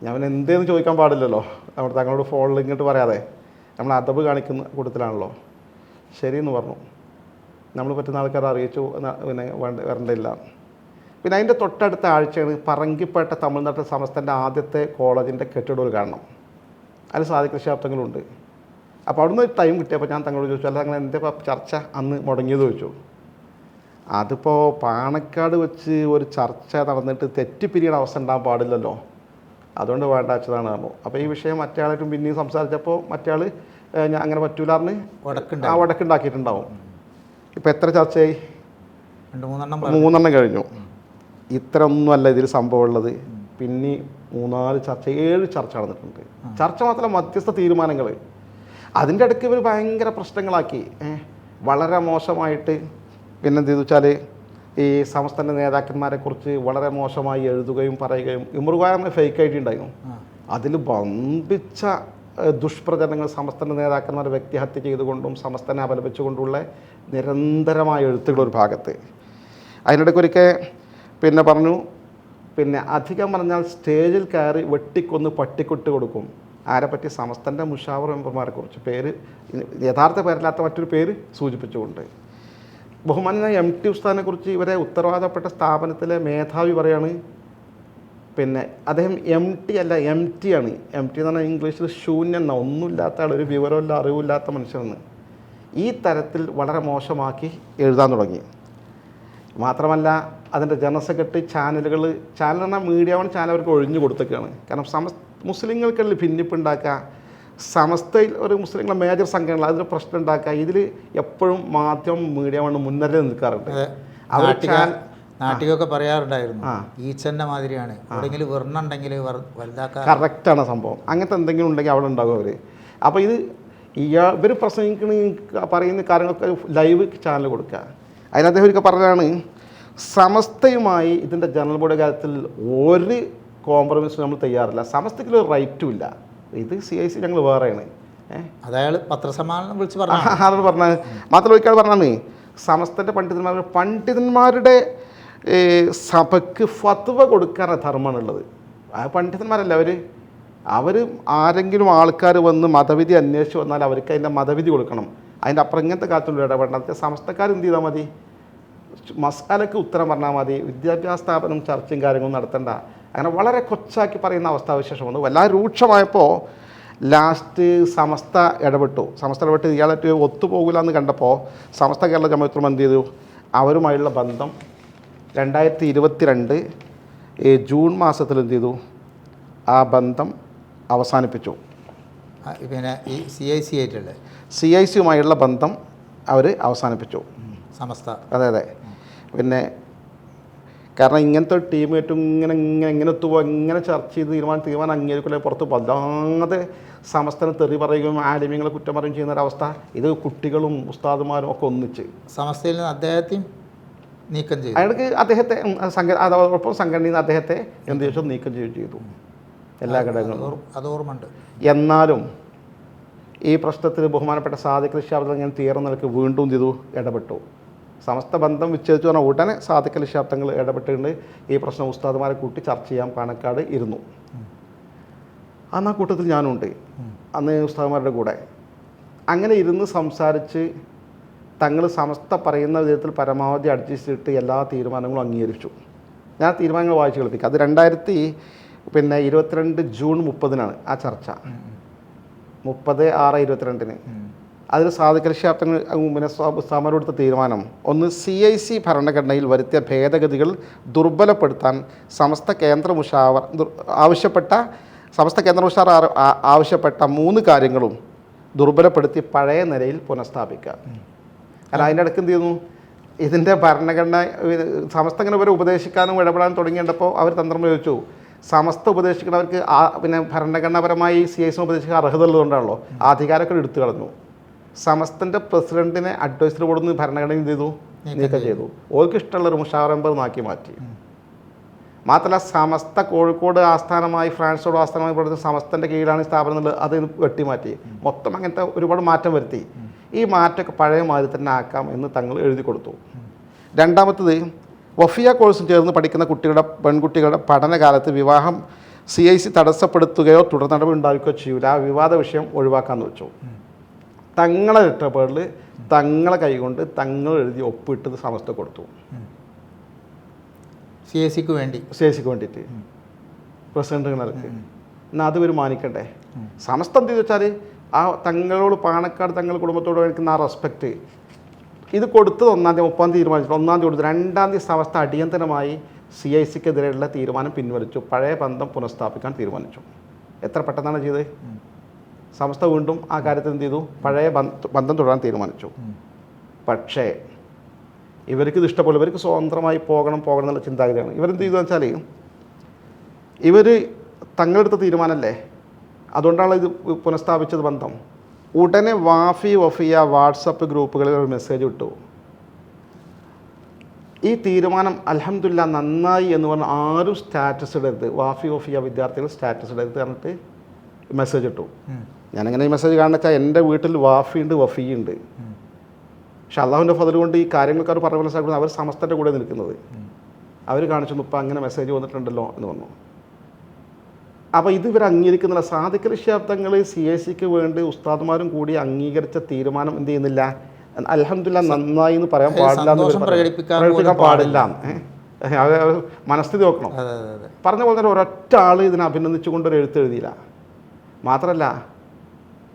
ഞാൻ എന്തേന്ന് ചോദിക്കാൻ പാടില്ലല്ലോ, നമ്മുടെ തങ്ങളോട് ഫോണിൽ ഇങ്ങോട്ട് പറയാതെ നമ്മൾ അദബ് കാണിക്കുന്ന കൂട്ടത്തിലാണല്ലോ. ശരിയെന്ന് പറഞ്ഞു. നമ്മൾ പറ്റുന്ന ആൾക്കാരെ അറിയിച്ചു, പിന്നെ വരണ്ടില്ല. പിന്നെ അതിൻ്റെ തൊട്ടടുത്ത ആഴ്ചയാണ് പറങ്കിപ്പേട്ട തമിഴ്നാട്ടിൽ സമസ്തൻ്റെ ആദ്യത്തെ കോളേജിൻ്റെ കെട്ടിടം ഉദ്ഘാടനം. അതിൽ സാദിഖ് അലി ശിഹാബ് തങ്ങളുണ്ട്. അപ്പോൾ അവിടുന്ന് ടൈം കിട്ടിയപ്പോൾ ഞാൻ തങ്ങളോട് ചോദിച്ചു, അല്ല തങ്ങൾ എൻ്റെ ചർച്ച അന്ന് മുടങ്ങിയത് ചോദിച്ചു. അതിപ്പോൾ പാണക്കാട് വെച്ച് ഒരു ചർച്ച നടന്നിട്ട് തെറ്റിപ്പിരിയുടെ അവസ്ഥ ഉണ്ടാകാൻ പാടില്ലല്ലോ, അതുകൊണ്ട് വേണ്ട വെച്ചതാണ് പറഞ്ഞു. അപ്പോൾ ഈ വിഷയം മറ്റേ ആളായിട്ടും പിന്നെയും സംസാരിച്ചപ്പോൾ മറ്റേ ആൾ ഞാൻ അങ്ങനെ പറ്റൂലാറിന് വടക്കുണ്ടാക്കിയിട്ടുണ്ടാവും. ഇപ്പോൾ എത്ര ചർച്ചയായി? 3 കഴിഞ്ഞു. ഇത്രയൊന്നുമല്ല ഇതിൽ സംഭവമുള്ളത്. പിന്നെ 7 ചർച്ച നടന്നിട്ടുണ്ട്. ചർച്ച മാത്രമല്ല, മധ്യസ്ഥ തീരുമാനങ്ങൾ. അതിൻ്റെ ഇടയ്ക്ക് ഇവർ ഭയങ്കര പ്രശ്നങ്ങളാക്കി, വളരെ മോശമായിട്ട്. പിന്നെ എന്ത് ചെയ്തു വെച്ചാൽ ഈ സമസ്തൻ്റെ നേതാക്കന്മാരെക്കുറിച്ച് വളരെ മോശമായി എഴുതുകയും പറയുകയും. ഇമ്രുഖാൻ ഫേക്ക് ഐ ഡി ഉണ്ടായിരുന്നു, അതിൽ വമ്പിച്ച ദുഷ്പ്രചരണങ്ങൾ സമസ്തൻ്റെ നേതാക്കന്മാരെ വ്യക്തിഹത്യ ചെയ്തുകൊണ്ടും സമസ്തനെ അപലപിച്ചുകൊണ്ടുള്ള നിരന്തരമായ എഴുത്തുകൾ ഒരു ഭാഗത്ത്. അതിനിടയ്ക്കൊരിക്കൽ പിന്നെ പറഞ്ഞു, പിന്നെ അധികം പറഞ്ഞാൽ സ്റ്റേജിൽ കയറി വെട്ടിക്കൊന്ന് പട്ടിക്കൊട്ട് കൊടുക്കും. ആരെപ്പറ്റി? സമസ്തൻ്റെ മുഷാവർ മെമ്പർമാരെക്കുറിച്ച്, പേര് യഥാർത്ഥ പേരില്ലാത്ത മറ്റൊരു പേര് സൂചിപ്പിച്ചുകൊണ്ട്. ബഹുമാനായ MT ഉസ്താദിനെക്കുറിച്ച് ഇവരെ ഉത്തരവാദപ്പെട്ട സ്ഥാപനത്തിലെ മേധാവി പറയാണ്, പിന്നെ അദ്ദേഹം MT അല്ല MT ആണ്. MT എന്ന് പറഞ്ഞാൽ ഇംഗ്ലീഷിൽ ശൂന്യൻ, ഒന്നുമില്ലാത്ത ആൾ, ഒരു വിവരമില്ല അറിവില്ലാത്ത മനുഷ്യനെന്ന്. ഈ തരത്തിൽ വളരെ മോശമാക്കി എഴുതാൻ തുടങ്ങി. മാത്രമല്ല അതിൻ്റെ ജനറൽ സെക്രട്ടറി ചാനൽ പറഞ്ഞാൽ മീഡിയ വൺ ചാനൽ അവർക്ക് ഒഴിഞ്ഞു കൊടുത്തേക്കാണ്. കാരണം മുസ്ലിങ്ങൾക്കുള്ളിൽ ഭിന്നിപ്പുണ്ടാക്കുക, സമസ്തയിൽ ഒരു മുസ്ലിങ്ങളെ മേജർ സംഘടന അതിൽ പ്രശ്നം ഉണ്ടാക്കുക, ഇതിൽ എപ്പോഴും മാധ്യമം മീഡിയ വൺ മുൻനിരയിൽ നിൽക്കാറുണ്ട്. നാട്ടിലൊക്കെ പറയാറുണ്ടായിരുന്നു, ഈച്ചൻ്റെ മാതിരിയാണ്, എവിടെയെങ്കിലും വെറുന്നുണ്ടെങ്കിൽ വലുതാക്കാൻ. കറക്റ്റാണ് സംഭവം. അങ്ങനത്തെ എന്തെങ്കിലും ഉണ്ടെങ്കിൽ അവിടെ ഉണ്ടാകും അവർ. അപ്പോൾ ഇത് ഇവർ പറയുന്ന കാര്യങ്ങളൊക്കെ ലൈവ് ചാനൽ കൊടുക്കുക. അതിന് അദ്ദേഹം ഒരിക്കൽ പറഞ്ഞതാണ്, സമസ്തയുമായി ഇതിൻ്റെ ജനറൽ ബോഡി കാര്യത്തിൽ ഒരു കോംപ്രമൈസും നമ്മൾ തയ്യാറില്ല, സമസ്തയ്ക്ക് ഒരു റൈറ്റും ഇല്ല, ഇത് CIC ഞങ്ങൾ വേറെയാണ്. അതയാൾ പത്രസമ്മേളനം വിളിച്ച് പറഞ്ഞു പറഞ്ഞത് മാത്രമല്ല. ഒരിക്കൽ പറഞ്ഞാണ്, സമസ്തൻ്റെ പണ്ഡിതന്മാരുടെ സഭയ്ക്ക് ഫത്വ കൊടുക്കാനുള്ള ധർമ്മമാണുള്ളത്. ആ പണ്ഡിതന്മാരല്ല അവർ ആരെങ്കിലും ആൾക്കാർ വന്ന് മതവിധി അന്വേഷിച്ച് വന്നാൽ അവർക്ക് അതിൻ്റെ മതവിധി കൊടുക്കണം. അതിൻ്റെ അപ്പുറം ഇങ്ങനത്തെ കാര്യത്തിലുള്ള ഇടപെടണം. സമസ്തക്കാർ എന്ത് ചെയ്താൽ മതി? മസാലയ്ക്ക് ഉത്തരം പറഞ്ഞാൽ മതി, വിദ്യാഭ്യാസ സ്ഥാപനം ചർച്ചയും കാര്യങ്ങളും നടത്തേണ്ട. അങ്ങനെ വളരെ കൊച്ചാക്കി പറയുന്ന അവസ്ഥാവിശേഷം വന്നു. വല്ലാതെ രൂക്ഷമായപ്പോൾ ലാസ്റ്റ് സമസ്ത ഇടപെട്ട് ഇയാളായിട്ട് ഒത്തുപോകില്ല എന്ന് കണ്ടപ്പോൾ സമസ്ത കേരള ജമാഅത്ത് ഉലമ എന്ത് ചെയ്തു? അവരുമായുള്ള ബന്ധം 2022 ജൂൺ മാസത്തിൽ എന്ത് ചെയ്തു? ആ ബന്ധം അവസാനിപ്പിച്ചു. പിന്നെ ഈ CIC-യുമായുള്ള ബന്ധം അവർ അവസാനിപ്പിച്ചു, സമസ്ത. അതെ. പിന്നെ കാരണം ഇങ്ങനത്തെ ഒരു ടീമായിട്ടും ഇങ്ങനെ ഒത്തുപോകും, ഇങ്ങനെ ചർച്ച ചെയ്ത് തീരുമാനം അംഗീകരിക്കില്ല, പുറത്ത് വല്ലാതെ സമസ്തനെ തെറി പറയുകയും ആലിമ്യങ്ങളെ കുറ്റം പറയുകയും ചെയ്യുന്ന ഒരവസ്ഥ. ഇത് കുട്ടികളും ഉസ്താദുമാരും ഒക്കെ ഒന്നിച്ച് സമസ്തയിൽ നിന്ന് അദ്ദേഹത്തെയും നീക്കം ചെയ്തു. അയാൾക്ക് അദ്ദേഹത്തെ അതോടൊപ്പം സംഘടനയിൽ നിന്ന് അദ്ദേഹത്തെ എന്ത് ചോദിച്ചാൽ നീക്കം ചെയ്തു എല്ലാ ഘടകങ്ങളും. അത് ഓർമ്മയുണ്ട്. എന്നാലും ഈ പ്രശ്നത്തിൽ ബഹുമാനപ്പെട്ട സാദിഖ് അലി ശിഹാബ് തങ്ങൾ ഇങ്ങനെ തീർന്ന നിലയ്ക്ക് വീണ്ടും ചെയ്തു ഇടപെട്ടു. സമസ്ത ബന്ധം വിച്ഛേദിച്ചു പറഞ്ഞാൽ ഉടനെ സാദിഖ് അലി ശിഹാബ് തങ്ങൾ ഇടപെട്ടിട്ടുണ്ട്. ഈ പ്രശ്നം ഉസ്താദുമാരെ കൂട്ടി ചർച്ച ചെയ്യാൻ പാണക്കാട് ഇരുന്നു. അന്ന് ആ കൂട്ടത്തിൽ ഞാനുണ്ട്, അന്ന് ഉസ്താദുമാരുടെ കൂടെ. അങ്ങനെ ഇരുന്ന് സംസാരിച്ച് തങ്ങൾ സമസ്ത പറയുന്ന വിധത്തിൽ പരമാവധി അഡ്ജസ്റ്റ് ചെയ്തിട്ട് എല്ലാ തീരുമാനങ്ങളും അംഗീകരിച്ചു. ഞാൻ തീരുമാനങ്ങൾ വായിച്ച് കേൾപ്പിക്കാം. അത് 2022 ജൂൺ 30-നാണ് ആ ചർച്ച. 30/6/22 അതിൽ സാദിഖ് അലി ശിഹാബ് തങ്ങൾ പിന്നെ സമരമെടുത്ത തീരുമാനം, ഒന്ന്, CIC ഭരണഘടനയിൽ വരുത്തിയ ഭേദഗതികൾ ദുർബലപ്പെടുത്താൻ സമസ്ത കേന്ദ്ര മുഷാവർ ആവശ്യപ്പെട്ട 3 കാര്യങ്ങളും ദുർബലപ്പെടുത്തി പഴയ നിലയിൽ പുനഃസ്ഥാപിക്കുക. കാരണം അതിൻ്റെ ഇടയ്ക്ക് എന്ത് ചെയ്യുന്നു? ഇതിൻ്റെ ഭരണഘടന സമസ്ത ഇങ്ങനെ ഇവരെ ഉപദേശിക്കാനും ഇടപെടാനും തുടങ്ങിയപ്പോൾ അവർ തന്ത്രം പ്രയോഗിച്ചു. സമസ്ത ഉപദേശിക്കുന്നവർക്ക് പിന്നെ ഭരണഘടനാപരമായി CIC ഉപദേശിക്കാൻ അർഹത ഉള്ളതുകൊണ്ടാണല്ലോ ആ അധികാരമൊക്കെ എടുത്തു കളഞ്ഞു. സമസ്തൻ്റെ പ്രസിഡന്റിനെ അഡ്വൈസറി ബോർഡിൽ നിന്ന് ഭരണഘടന എന്ത് ചെയ്തു? നീക്കം ചെയ്തു. ഓർക്ക് ഇഷ്ടമുള്ളൊരു മുഷാവർ മെമ്പർ ആക്കി മാറ്റി. മാത്രമല്ല സമസ്ത കോഴിക്കോട് ആസ്ഥാനമായി ഫ്രാൻസോട് ആസ്ഥാനമായി പഠിച്ച സമസ്തൻ്റെ കീഴിലാണ് സ്ഥാപനം എന്നുള്ളത് അത് വെട്ടിമാറ്റി. മൊത്തം അങ്ങനത്തെ ഒരുപാട് മാറ്റം വരുത്തി. ഈ മാറ്റമൊക്കെ പഴയ മാതിരി തന്നെ ആക്കാം എന്ന് തങ്ങൾ എഴുതി കൊടുത്തു. രണ്ടാമത്തത്, വഫിയ കോഴ്സും ചേർന്ന് പഠിക്കുന്ന പെൺകുട്ടികളുടെ പഠനകാലത്ത് വിവാഹം CIC തടസ്സപ്പെടുത്തുകയോ തുടർ നടപടി ഉണ്ടാക്കുകയോ ചെയ്യൂല. ആ വിവാദ വിഷയം ഒഴിവാക്കാമെന്ന് വെച്ചു. തങ്ങളെ ഇഷ്ടപ്പെടൽ തങ്ങളെ കൈകൊണ്ട് തങ്ങൾ എഴുതി ഒപ്പിട്ടത് സമസ്ത കൊടുത്തു. CIC-ക്ക് വേണ്ടിയിട്ട് പ്രസിഡന്റുകളൊക്കെ. എന്നാൽ അത് ഇവർ മാനിക്കണ്ടേ? സമസ്ത എന്ത് വെച്ചാൽ ആ തങ്ങളോട് പാണക്കാട് തങ്ങളുടെ കുടുംബത്തോട് കാണിക്കുന്ന ആ റെസ്പെക്റ്റ് ഇത് കൊടുത്തത് 1-ാം തീയതി 30-ാം തീയതി തീരുമാനിച്ചു. 1-ാം തീയതി കൊടുത്തു. 2-ാം തീയതി സമസ്ത അടിയന്തരമായി CIC-ക്കെതിരെയുള്ള തീരുമാനം പിൻവലിച്ചു. പഴയ ബന്ധം പുനഃസ്ഥാപിക്കാൻ തീരുമാനിച്ചു. എത്ര പെട്ടെന്നാണ് ചെയ്തത്? സമസ്ത വീണ്ടും ആ കാര്യത്തിൽ എന്ത് ചെയ്തു? പഴയ ബന്ധം തുടരാൻ തീരുമാനിച്ചു. പക്ഷേ ഇവർക്ക് ഇത് ഇഷ്ടപ്പെടില്ല, ഇവർക്ക് സ്വതന്ത്രമായി പോകണം എന്നുള്ള ചിന്താഗതിയാണ്. ഇവരെന്ത് ചെയ്തു വെച്ചാൽ ഇവർ തങ്ങളെടുത്ത തീരുമാനമല്ലേ, അതുകൊണ്ടാണ് ഇത് പുനഃസ്ഥാപിച്ചത് ബന്ധം. ഉടനെ വാഫി വഫിയ വാട്സപ്പ് ഗ്രൂപ്പുകളിൽ ഒരു മെസ്സേജ് വിട്ടു, ഈ തീരുമാനം അൽഹംദുലില്ലാ നന്നായി എന്ന് പറഞ്ഞാൽ ആരും സ്റ്റാറ്റസ് ഇടരുത്, വാഫി വഫിയ വിദ്യാർത്ഥികൾ സ്റ്റാറ്റസ് ഇടരുത് പറഞ്ഞിട്ട് മെസ്സേജ് ഇട്ടു. ഞാനെങ്ങനെ ഈ മെസ്സേജ് കാണുന്ന വെച്ചാൽ എൻ്റെ വീട്ടിൽ വാഫിയുണ്ട് വഫിയുണ്ട്, പക്ഷെ അള്ളാഹുവിൻ്റെ ഫضل കൊണ്ട് ഈ കാര്യങ്ങൾക്ക് അവർ പറഞ്ഞ മനസ്സിലാക്കുന്നത് അവർ സമസ്തൻ്റെ കൂടെ നിൽക്കുന്നത്. അവർ കാണിച്ചു ഇപ്പം അങ്ങനെ മെസ്സേജ് വന്നിട്ടുണ്ടല്ലോ എന്ന് പറഞ്ഞു. അപ്പോൾ ഇത് ഇവർ അംഗീകരിക്കുന്നില്ല. സാദിഖ് അലി ശിഹാബ് തങ്ങൾ CACക്ക് വേണ്ടി ഉസ്താദുമാരും കൂടി അംഗീകരിച്ച തീരുമാനം എന്ത് ചെയ്യുന്നില്ല, അൽഹംദുലില്ലാ നന്നായി എന്ന് പറയാൻ പാടില്ല, പ്രകടിപ്പിക്കാൻ പാടില്ല. മനസ്ഥിതി നോക്കണം. പറഞ്ഞ പോലെ തന്നെ ഒരൊറ്റ ആൾ ഇതിനെ അഭിനന്ദിച്ചുകൊണ്ടൊരു എഴുത്തെഴുതിയില്ല. മാത്രമല്ല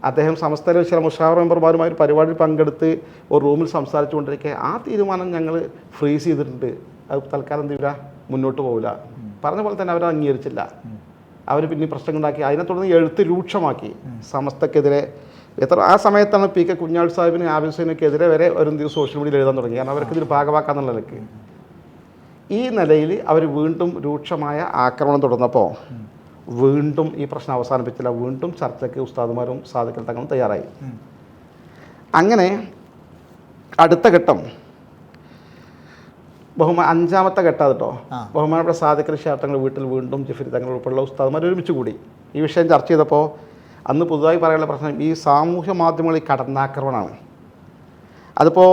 അദ്ദേഹം സമസ്തയിലെ ചില മുഷാവർ മെമ്പർമാരുമായി ഒരു പരിപാടിയിൽ പങ്കെടുത്ത് ഒരു റൂമിൽ സംസാരിച്ചു കൊണ്ടിരിക്കെ ആ തീരുമാനം ഞങ്ങൾ ഫ്രീസ് ചെയ്തിട്ടുണ്ട്, അത് തൽക്കാലം എന്ത് ചെയ്യില്ല, മുന്നോട്ട് പോകില്ല പറഞ്ഞ പോലെ തന്നെ അവർ അംഗീകരിച്ചില്ല. അവർ പിന്നെ പ്രശ്നങ്ങളുണ്ടാക്കി, അതിനെ തുടർന്ന് എഴുത്ത് രൂക്ഷമാക്കി സമസ്തക്കെതിരെ. ആ സമയത്താണ് PK കുഞ്ഞാൾ സാഹിബിന് ആബിദ് ഹുസൈനൊക്കെതിരെ വരെ ഒരു സോഷ്യൽ മീഡിയയിൽ എഴുതാൻ തുടങ്ങി, കാരണം അവർക്ക് ഇതിൽ ഭാഗമാക്കാന്നുള്ള നിലയ്ക്ക്. ഈ നിലയിൽ അവർ വീണ്ടും രൂക്ഷമായ ആക്രമണം തുടർന്നപ്പോൾ വീണ്ടും ഈ പ്രശ്നം അവസാനിപ്പിച്ചില്ല, വീണ്ടും ചർച്ചയ്ക്ക് ഉസ്താദുമാരും സാദിഖ് തങ്ങളും തയ്യാറായി. അങ്ങനെ അടുത്ത ഘട്ടം അഞ്ചാമത്തെ ഘട്ടം കേട്ടോ, ബഹുമാനപ്പെട്ട സാദിഖ് അലി ശിഹാബ് തങ്ങൾ വീട്ടിൽ വീണ്ടും ജിഫ്രി തങ്ങൾ ഉൾപ്പെടെയുള്ള ഉസ്താദുമാർ ഒരുമിച്ച് കൂടി ഈ വിഷയം ചർച്ച ചെയ്തപ്പോൾ അന്ന് പുതുതായി പറയാനുള്ള പ്രശ്നം ഈ സാമൂഹ്യ മാധ്യമങ്ങളിൽ കടന്നാക്രമണമാണ്. അതിപ്പോൾ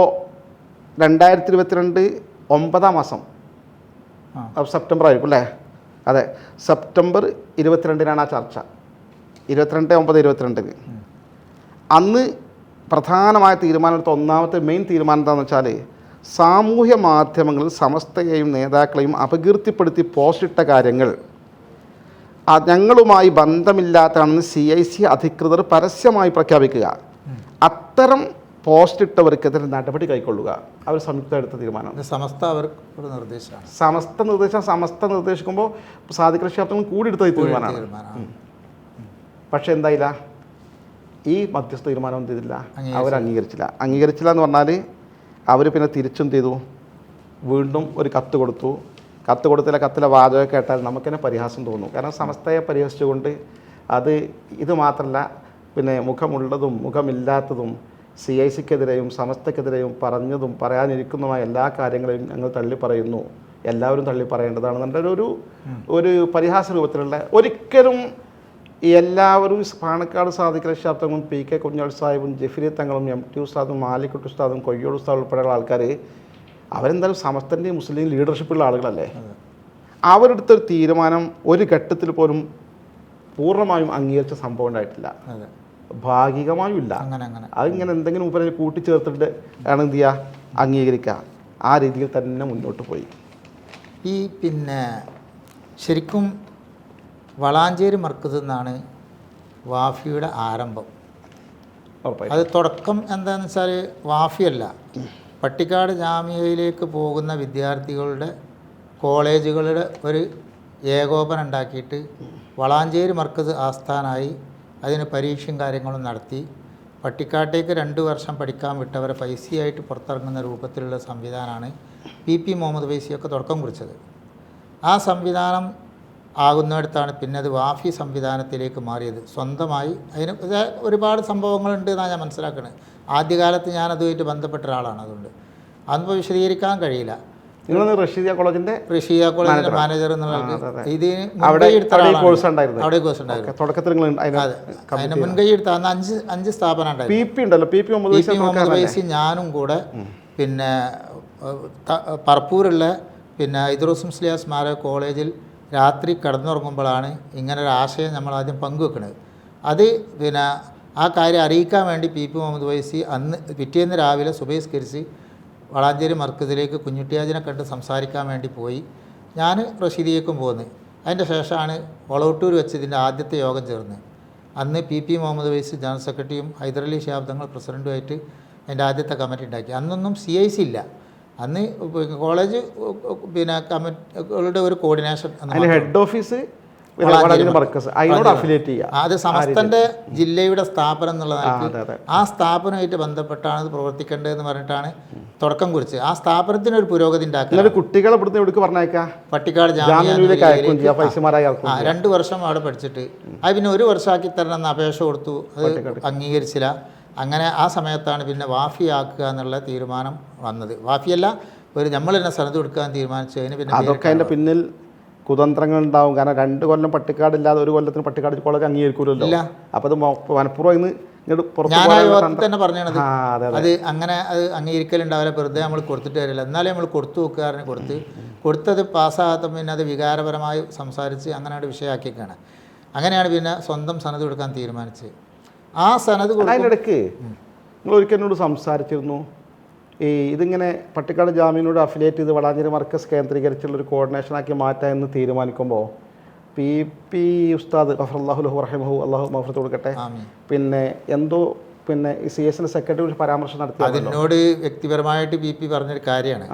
2022 9-ാം മാസം സെപ്റ്റംബർ ആയിരിക്കും അല്ലേ? അതെ, സെപ്റ്റംബർ 22-നാണ് ആ ചർച്ച, 22/9/22. അന്ന് പ്രധാനമായ തീരുമാനമെടുത്ത ഒന്നാമത്തെ മെയിൻ തീരുമാനം എന്താണെന്ന് വെച്ചാൽ സാമൂഹ്യ മാധ്യമങ്ങളിൽ സമസ്തയെയും നേതാക്കളെയും അപകീർത്തിപ്പെടുത്തി പോസ്റ്റിട്ട കാര്യങ്ങൾ ഞങ്ങളുമായി ബന്ധമില്ലാത്തതാണെന്ന് CIC അധികൃതർ പരസ്യമായി പ്രഖ്യാപിക്കുക, അത്തരം പോസ്റ്റ് ഇട്ടവർക്കെതിരെ നടപടി കൈക്കൊള്ളുക. അവർ സംയുക്ത എടുത്ത തീരുമാനം. സമസ്ത നിർദ്ദേശിക്കുമ്പോൾ സാദിഖ് അലി ശിഹാബ് തങ്ങൾ കൂടി എടുത്ത തീരുമാനമാണ്. പക്ഷെ എന്തായില്ല, ഈ മധ്യസ്ഥ തീരുമാനം എന്ത് ചെയ്തില്ല, അവർ അംഗീകരിച്ചില്ല എന്ന് പറഞ്ഞാൽ അവർ പിന്നെ തിരിച്ചും ചെയ്തു, വീണ്ടും ഒരു കത്ത് കൊടുത്തു. കത്തിലെ വാചകം കേട്ടാൽ നമുക്ക് തന്നെ പരിഹാസം തോന്നും. കാരണം സമസ്തയെ പരിഹസിച്ചുകൊണ്ട് ഇത് മാത്രമല്ല, പിന്നെ മുഖമുള്ളതും മുഖമില്ലാത്തതും CICക്കെതിരെയും സമസ്തക്കെതിരെയും പറഞ്ഞതും പറയാനിരിക്കുന്നതുമായ എല്ലാ കാര്യങ്ങളെയും ഞങ്ങൾ തള്ളി പറയുന്നു, എല്ലാവരും തള്ളി പറയേണ്ടതാണ് നമ്മുടെ ഒരു പരിഹാസ രൂപത്തിലുള്ള. ഒരിക്കലും എല്ലാവരും പാണക്കാട് സാദിഖ് അലി ശിഹാബ് തങ്ങളും PK കുഞ്ഞാൾ സാഹിബും ജിഫ്രി തങ്ങളും MT ഉസ്താദും മാലിക്കുട്ടി ഉസ്താദും കൊയ്യോട് ഉസ്താദ് ഉൾപ്പെടെയുള്ള ആൾക്കാർ അവരെന്തായാലും സമസ്തൻ്റെ മുസ്ലിം ലീഡർഷിപ്പുള്ള ആളുകളല്ലേ. അവരെടുത്തൊരു തീരുമാനം ഒരു ഘട്ടത്തിൽ പോലും പൂർണ്ണമായും അംഗീകരിച്ച സംഭവം ഉണ്ടായിട്ടില്ല, ഭാഗികമായും ഇല്ല. അതിങ്ങനെ എന്തെങ്കിലും ഉപരി കൂട്ടിച്ചേർത്തിട്ട് ആണ് എന്ത് ചെയ്യുക, അംഗീകരിക്കുക. ആ രീതിയിൽ തന്നെ മുന്നോട്ട് പോയി. പിന്നെ ശരിക്കും വളാഞ്ചേരി മർക്കസിൽ നിന്നാണ് വാഫിയുടെ ആരംഭം. അത് തുടക്കം എന്താണെന്ന് വെച്ചാൽ വാഫിയല്ല, പട്ടിക്കാട് ജാമിയയിലേക്ക് പോകുന്ന വിദ്യാർത്ഥികളുടെ കോളേജുകളുടെ ഒരു ഏകോപനം ഉണ്ടാക്കിയിട്ട് വളാഞ്ചേരി മർക്കസ് ആസ്ഥാനായി അതിന് പരീക്ഷയും കാര്യങ്ങളും നടത്തി പട്ടിക്കാട്ടേക്ക് 2 വർഷം പഠിക്കാൻ വിട്ടവരെ പൈസയായിട്ട് പുറത്തിറങ്ങുന്ന രൂപത്തിലുള്ള സംവിധാനമാണ് PP മുഹമ്മദ് ഫൈസിയൊക്കെ തുടക്കം കുറിച്ചത്. ആ സംവിധാനം ആകുന്നിടത്താണ് പിന്നെ അത് വാഫി സംവിധാനത്തിലേക്ക് മാറിയത്. സ്വന്തമായി അതിന് ഒരുപാട് സംഭവങ്ങളുണ്ട് എന്നാണ് ഞാൻ മനസ്സിലാക്കുന്നത്. ആദ്യകാലത്ത് ഞാനതുമായിട്ട് ബന്ധപ്പെട്ട ഒരാളാണ്, അതുകൊണ്ട് അതൊന്നും വിശദീകരിക്കാൻ കഴിയില്ല. റഷീദിയ കോളേജിൻ്റെ മാനേജർ എന്നുള്ള ഇതിന് മുൻകൈ എടുത്ത അന്ന് 5 സ്ഥാപനം ഉണ്ടായിരുന്നു. PP മുഹമ്മദ് ഫൈസി ഞാനും കൂടെ പിന്നെ പറപ്പൂരുള്ള പിന്നെ ഇദ്രൂസ് മുസ്ലിയാർ സ്മാരക കോളേജിൽ രാത്രി കിടന്നുറങ്ങുമ്പോഴാണ് ഇങ്ങനൊരു ആശയം നമ്മൾ ആദ്യം പങ്കുവെക്കുന്നത്. അത് പിന്നെ ആ കാര്യം അറിയിക്കാൻ വേണ്ടി PP മുഹമ്മദ് ഫൈസി അന്ന് പിറ്റേന്ന് രാവിലെ സുബഹിസ്കരിച്ച് വളാഞ്ചേരി മർക്കസിലേക്ക് കുഞ്ഞുട്ടിയാജിനെ കണ്ട് സംസാരിക്കാൻ വേണ്ടി പോയി. ഞാൻ റഷീദിയേക്കും പോന്ന്. അതിൻ്റെ ശേഷമാണ് വളവട്ടൂർ വെച്ച് ഇതിൻ്റെ ആദ്യത്തെ യോഗം ചേർന്ന്. അന്ന് PP മുഹമ്മദ് ഫൈസി ജനറൽ സെക്രട്ടറിയും ഹൈദരലി ശിഹാബ് തങ്ങൾ പ്രസിഡൻറ്റുമായിട്ട് അതിൻ്റെ ആദ്യത്തെ കമ്മിറ്റി ഉണ്ടാക്കി. അന്നൊന്നും CIC ഇല്ല, അന്ന് കോളേജ് പിന്നെ കമ്മിറ്റികളുടെ ഒരു കോർഡിനേഷൻ, ഹെഡ് ഓഫീസ് അത് സമസ്തൻ്റെ ജില്ലയുടെ സ്ഥാപനം എന്നുള്ളതാണ്. ആ സ്ഥാപനമായിട്ട് ബന്ധപ്പെട്ടാണ് ഇത് പ്രവർത്തിക്കേണ്ടതെന്ന് പറഞ്ഞിട്ടാണ് തുടക്കം കുറിച്ച് ആ സ്ഥാപനത്തിനൊരു പുരോഗതി ഉണ്ടാക്കുക. എന്നിട്ട് കുട്ടികളെ ഇവിടുന്ന് എവിടേക്ക് പറഞ്ഞേക്കാം? പട്ടിക്കാട് ജാമ്യയിലേക്ക് അയക്കും ചെയ്യാം, പൈസമാരായി ഇറക്കും. 2 വർഷം അവിടെ പഠിച്ചിട്ട് അത് പിന്നെ 1 വർഷമാക്കി തരണം എന്ന് അപേക്ഷ കൊടുത്തു. അത് അംഗീകരിച്ചില്ല. അങ്ങനെ ആ സമയത്താണ് പിന്നെ വാഫിയാക്കുക എന്നുള്ള തീരുമാനം വന്നത്. വാഫിയല്ല, നമ്മൾ തന്നെ സനത് കൊടുക്കാൻ തീരുമാനിച്ചതിന് പിന്നെ അതൊക്കെ അതിൻ്റെ പിന്നിൽ കുതന്ത്രങ്ങൾ ഉണ്ടാവും. കാരണം 2 കൊല്ലം പട്ടിക്കാടില്ലാതെ 1 കൊല്ലത്തിന് പട്ടിക്കാട് കോളേജ് അംഗീകരിക്കൂലല്ലോ. അപ്പോൾ അത് മനഃപൂർവ്വം ഇന്ന് ഞാൻ ആ യോഗത്തിൽ തന്നെ പറഞ്ഞത് അത് അങ്ങനെ അത് അംഗീകരിക്കലുണ്ടാവില്ല, വെറുതെ നമ്മൾ കൊടുത്തിട്ട് കാര്യമില്ല. എന്നാലും നമ്മൾ കൊടുത്തു വെക്കാറിന് കൊടുത്തത് പാസ്സാകാത്ത പിന്നെ അത് വികാരപരമായി സംസാരിച്ച് അങ്ങനെയാണ് വിഷയമാക്കിയൊക്കെയാണ്. അങ്ങനെയാണ് പിന്നെ സ്വന്തം സനത് കൊടുക്കാൻ തീരുമാനിച്ചത്. ആ സനത് അതിനിടയ്ക്ക് നിങ്ങൾ ഒരിക്കൽ എന്നോട് സംസാരിച്ചിരുന്നു, ഇതിങ്ങനെ പട്ടിക്കാട് ജാമ്യനോട് അഫിലിയേറ്റ് ചെയ്ത് വളാഞ്ചേരി മർക്കസ് കേന്ദ്രീകരിച്ചുള്ളൊരു കോർഡിനേഷനാക്കി മാറ്റാൻ എന്ന് തീരുമാനിക്കുമ്പോൾ PP ഉസ്താദ് ഗഫറല്ലാഹു ലഹു റഹിമഹു, അള്ളാഹു മഗ്ഫിറത്ത് കൊടുക്കട്ടെ, പിന്നെ എന്തോ പിന്നെ ഈ CS സെക്രട്ടറി പരാമർശം നടത്തി. അതിനോട് വ്യക്തിപരമായിട്ട് PP പറഞ്ഞൊരു കാര്യമാണ്.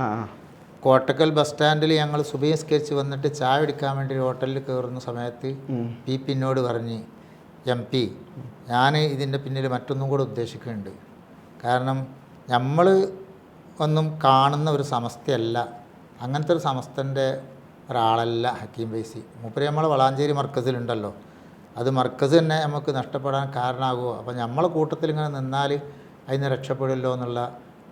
കോട്ടക്കൽ ബസ് സ്റ്റാൻഡിൽ ഞങ്ങൾ സുബഹിസ്കരിച്ച് വന്നിട്ട് ചായ കുടിക്കാൻ വേണ്ടി ഒരു ഹോട്ടലിൽ കയറുന്ന സമയത്ത് PP എന്നോട് പറഞ്ഞ്, MP ഞാൻ ഇതിൻ്റെ പിന്നിൽ മറ്റൊന്നും കൂടെ ഉദ്ദേശിക്കുന്നുണ്ട്. കാരണം നമ്മൾ ഒന്നും കാണുന്ന ഒരു സമസ്തയല്ല, അങ്ങനത്തെ ഒരു സമസ്തൻ്റെ ഒരാളല്ല ഹക്കീം ഫൈസി. മൂപ്പര് നമ്മൾ വളാഞ്ചേരി മർക്കസിലുണ്ടല്ലോ, അത് മർക്കസ് തന്നെ നമുക്ക് നഷ്ടപ്പെടാൻ കാരണമാകുമോ? അപ്പോൾ നമ്മളെ കൂട്ടത്തിൽ ഇങ്ങനെ നിന്നാൽ അതിന് രക്ഷപ്പെടുമല്ലോ എന്നുള്ള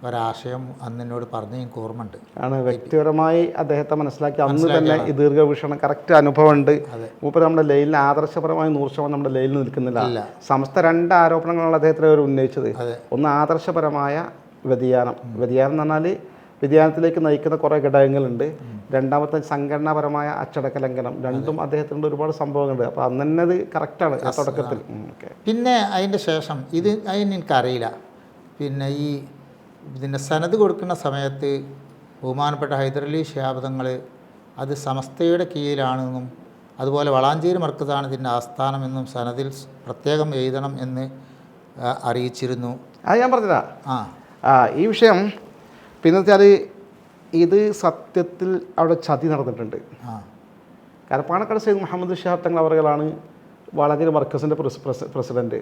ഒരാശയം അന്ന് എന്നോട് പറഞ്ഞ് എനിക്ക് ഓർമ്മയുണ്ട്. ആണ് വ്യക്തിപരമായി അദ്ദേഹത്തെ മനസ്സിലാക്കി അന്ന് തന്നെ ഈ ദീർഘവീക്ഷണം കറക്റ്റ് അനുഭവമുണ്ട്. മൂപ്പര് നമ്മുടെ ലൈനിൽ ആദർശപരമായി 100% നമ്മുടെ ലൈനിൽ നിൽക്കുന്നില്ല. സമസ്ത 2 ആരോപണങ്ങളാണ് അദ്ദേഹത്തിന് അവർ ഉന്നയിച്ചത്. ഒന്ന് ആദർശപരമായ വ്യതിയാനം എന്ന് പറഞ്ഞാൽ വ്യതിയാനത്തിലേക്ക് നയിക്കുന്ന കുറേ ഘടകങ്ങളുണ്ട്. രണ്ടാമത്തെ സംഘടനാപരമായ അച്ചടക്ക ലംഘനം. രണ്ടും അദ്ദേഹത്തിൻ്റെ ഒരുപാട് സംഭവങ്ങളുണ്ട്. അപ്പോൾ അന്ന് തന്നെ അത് കറക്റ്റാണ് ആ തുടക്കത്തിൽ. പിന്നെ അതിൻ്റെ ശേഷം അതിന് എനിക്കറിയില്ല. പിന്നെ ഇതിൻ്റെ സനത് കൊടുക്കുന്ന സമയത്ത് ബഹുമാനപ്പെട്ട ഹൈദരലി ശിഹാബ് തങ്ങൾ അത് സമസ്തയുടെ കീഴിലാണെന്നും അതുപോലെ വളാഞ്ചേരി മർക്കസാണ് ഇതിൻ്റെ ആസ്ഥാനമെന്നും സനദിൽ പ്രത്യേകം എഴുതണം എന്ന് അറിയിച്ചിരുന്നു. അത് ഞാൻ പറഞ്ഞതാ. ഈ വിഷയം പിന്നെ വെച്ചാൽ ഇത് സത്യത്തിൽ അവിടെ ചതി നടന്നിട്ടുണ്ട്. കാരണം പാണക്കാട് സയ്യിദ് മുഹമ്മദ് ശിഹാബ് തങ്ങൾ അവറുകളാണ് വളാഞ്ചേരി മർക്കസിൻ്റെ പ്രസിഡൻറ്റ്.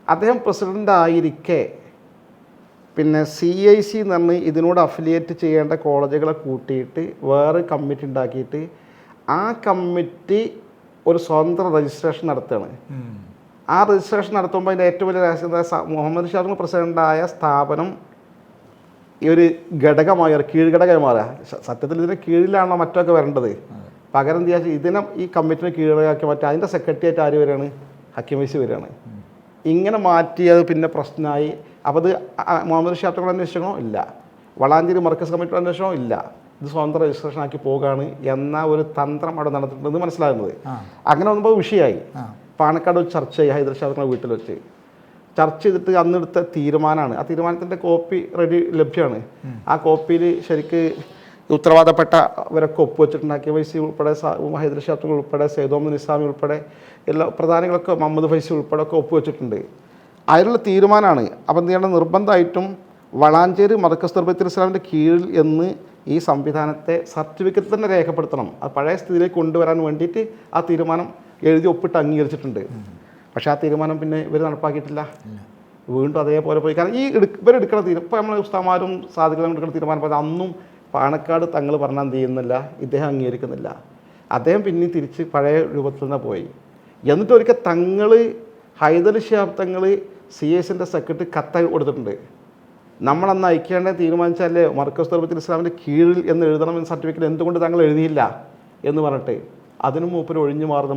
അദ്ദേഹം പ്രസിഡൻ്റ് ആയിരിക്കെ പിന്നെ CIC എന്ന് പറഞ്ഞ് ഇതിനോട് അഫിലിയേറ്റ് ചെയ്യേണ്ട കോളേജുകളെ കൂട്ടിയിട്ട് വേറെ കമ്മിറ്റി ഉണ്ടാക്കിയിട്ട് ആ കമ്മിറ്റി ഒരു സ്വതന്ത്ര രജിസ്ട്രേഷൻ നടത്തുകയാണ്. ആ രജിസ്ട്രേഷൻ നടത്തുമ്പോൾ അതിൻ്റെ ഏറ്റവും വലിയ രഹസ്യം മുഹമ്മദ് ഷാഫി പ്രസിഡൻ്റായ സ്ഥാപനം ഈ ഒരു ഘടകമായി കീഴ്ഘടകമായി മാറുക. സത്യത്തിൽ ഇതിന് കീഴിലാണോ മറ്റൊക്കെ വരേണ്ടത്. പകരം എന്താ വെച്ചാൽ ഇതിനെ ഈ കമ്മിറ്റിനെ കീഴടക്കി മാറ്റി അതിൻ്റെ സെക്രട്ടറിയേറ്റ് ആര് വരികയാണ്? ഹക്കീം ഫൈസി വരികയാണ്. ഇങ്ങനെ മാറ്റിയത് പിന്നെ പ്രശ്നമായി. അപ്പോൾ ഇത് മുഹമ്മദ് ഷാഫി അന്വേഷിക്കണോ? ഇല്ല. വളാഞ്ചേരി മർക്കസ് കമ്മിറ്റി അന്വേഷണോ? ഇല്ല. ഇത് സ്വതന്ത്ര രജിസ്ട്രേഷൻ ആക്കി പോകുകയാണ് എന്ന ഒരു തന്ത്രം അവിടെ നടത്തിയിട്ടുണ്ടെന്ന് മനസ്സിലാകുന്നത്. അങ്ങനെ വന്നപ്പോൾ വിഷയമായി. പാണക്കാട് ഒരു ചർച്ചയായി ഹൈദർ ഷാഫിയുടെ വീട്ടിൽ വെച്ച് ചർച്ച ചെയ്തിട്ട് അന്നെടുത്ത തീരുമാനമാണ്. ആ തീരുമാനത്തിൻ്റെ കോപ്പി ലഭ്യമാണ്. ആ കോപ്പിയിൽ ശരിക്ക് ഉത്തരവാദപ്പെട്ടവരൊക്കെ ഒപ്പുവെച്ചിട്ടുണ്ടാക്കിയ ഫൈസി ഉൾപ്പെടെ ഹൈദർ ഷാഫി ഉൾപ്പെടെ സയ്യിദ് മുഹമ്മദ് നിസാമി ഉൾപ്പെടെ എല്ലാ പ്രധാനികളൊക്കെ മുഹമ്മദ് ഫൈസി ഉൾപ്പെടെ ഒക്കെ ഒപ്പുവെച്ചിട്ടുണ്ട്. അതിനുള്ള തീരുമാനമാണ്. അപ്പം എന്ത് ചെയ്യണം? നിർബന്ധമായിട്ടും വളാഞ്ചേരി മർക്കസ് തർബീയത്തുൽ ഇസ്ലാമിൻ്റെ കീഴിൽ എന്ന് ഈ സംവിധാനത്തെ സർട്ടിഫിക്കറ്റ് തന്നെ രേഖപ്പെടുത്തണം. അത് പഴയ സ്ഥിതിയിലേക്ക് കൊണ്ടുവരാൻ വേണ്ടിയിട്ട് ആ തീരുമാനം എഴുതി ഒപ്പിട്ട് അംഗീകരിച്ചിട്ടുണ്ട്. പക്ഷേ ആ തീരുമാനം പിന്നെ ഇവർ നടപ്പാക്കിയിട്ടില്ല. വീണ്ടും അതേപോലെ പോയി. കാരണം ഇവരെടുക്കുന്ന ഇപ്പോൾ നമ്മൾ ഉസ്താമാരും സാദികളും എടുക്കുന്ന തീരുമാനം പറഞ്ഞാൽ അന്നും പാണക്കാട് തങ്ങൾ പറഞ്ഞാൽ എന്ത് ചെയ്യുന്നില്ല, ഇദ്ദേഹം അംഗീകരിക്കുന്നില്ല. അദ്ദേഹം പിന്നെ തിരിച്ച് പഴയ രൂപത്തിൽ തന്നെ പോയി. എന്നിട്ട് ഒരിക്കൽ തങ്ങൾ ഹൈദർ ശിഹാബ് തങ്ങൾ CIC സെക്രട്ടറി കത്ത് കൊടുത്തിട്ടുണ്ട്. നമ്മളന്ന് അയക്കേണ്ട തീരുമാനിച്ചാലേ മർക്കസ് തർബീയത്തുൽ ഇസ്ലാമിൻ്റെ കീഴിൽ എന്ന് എഴുതണമെന്ന് സർട്ടിഫിക്കറ്റ് എന്തുകൊണ്ട് താങ്കൾ എഴുതിയില്ല എന്ന് പറഞ്ഞിട്ട് അതിനു മൂപ്പര് ഒഴിഞ്ഞു മാറുന്ന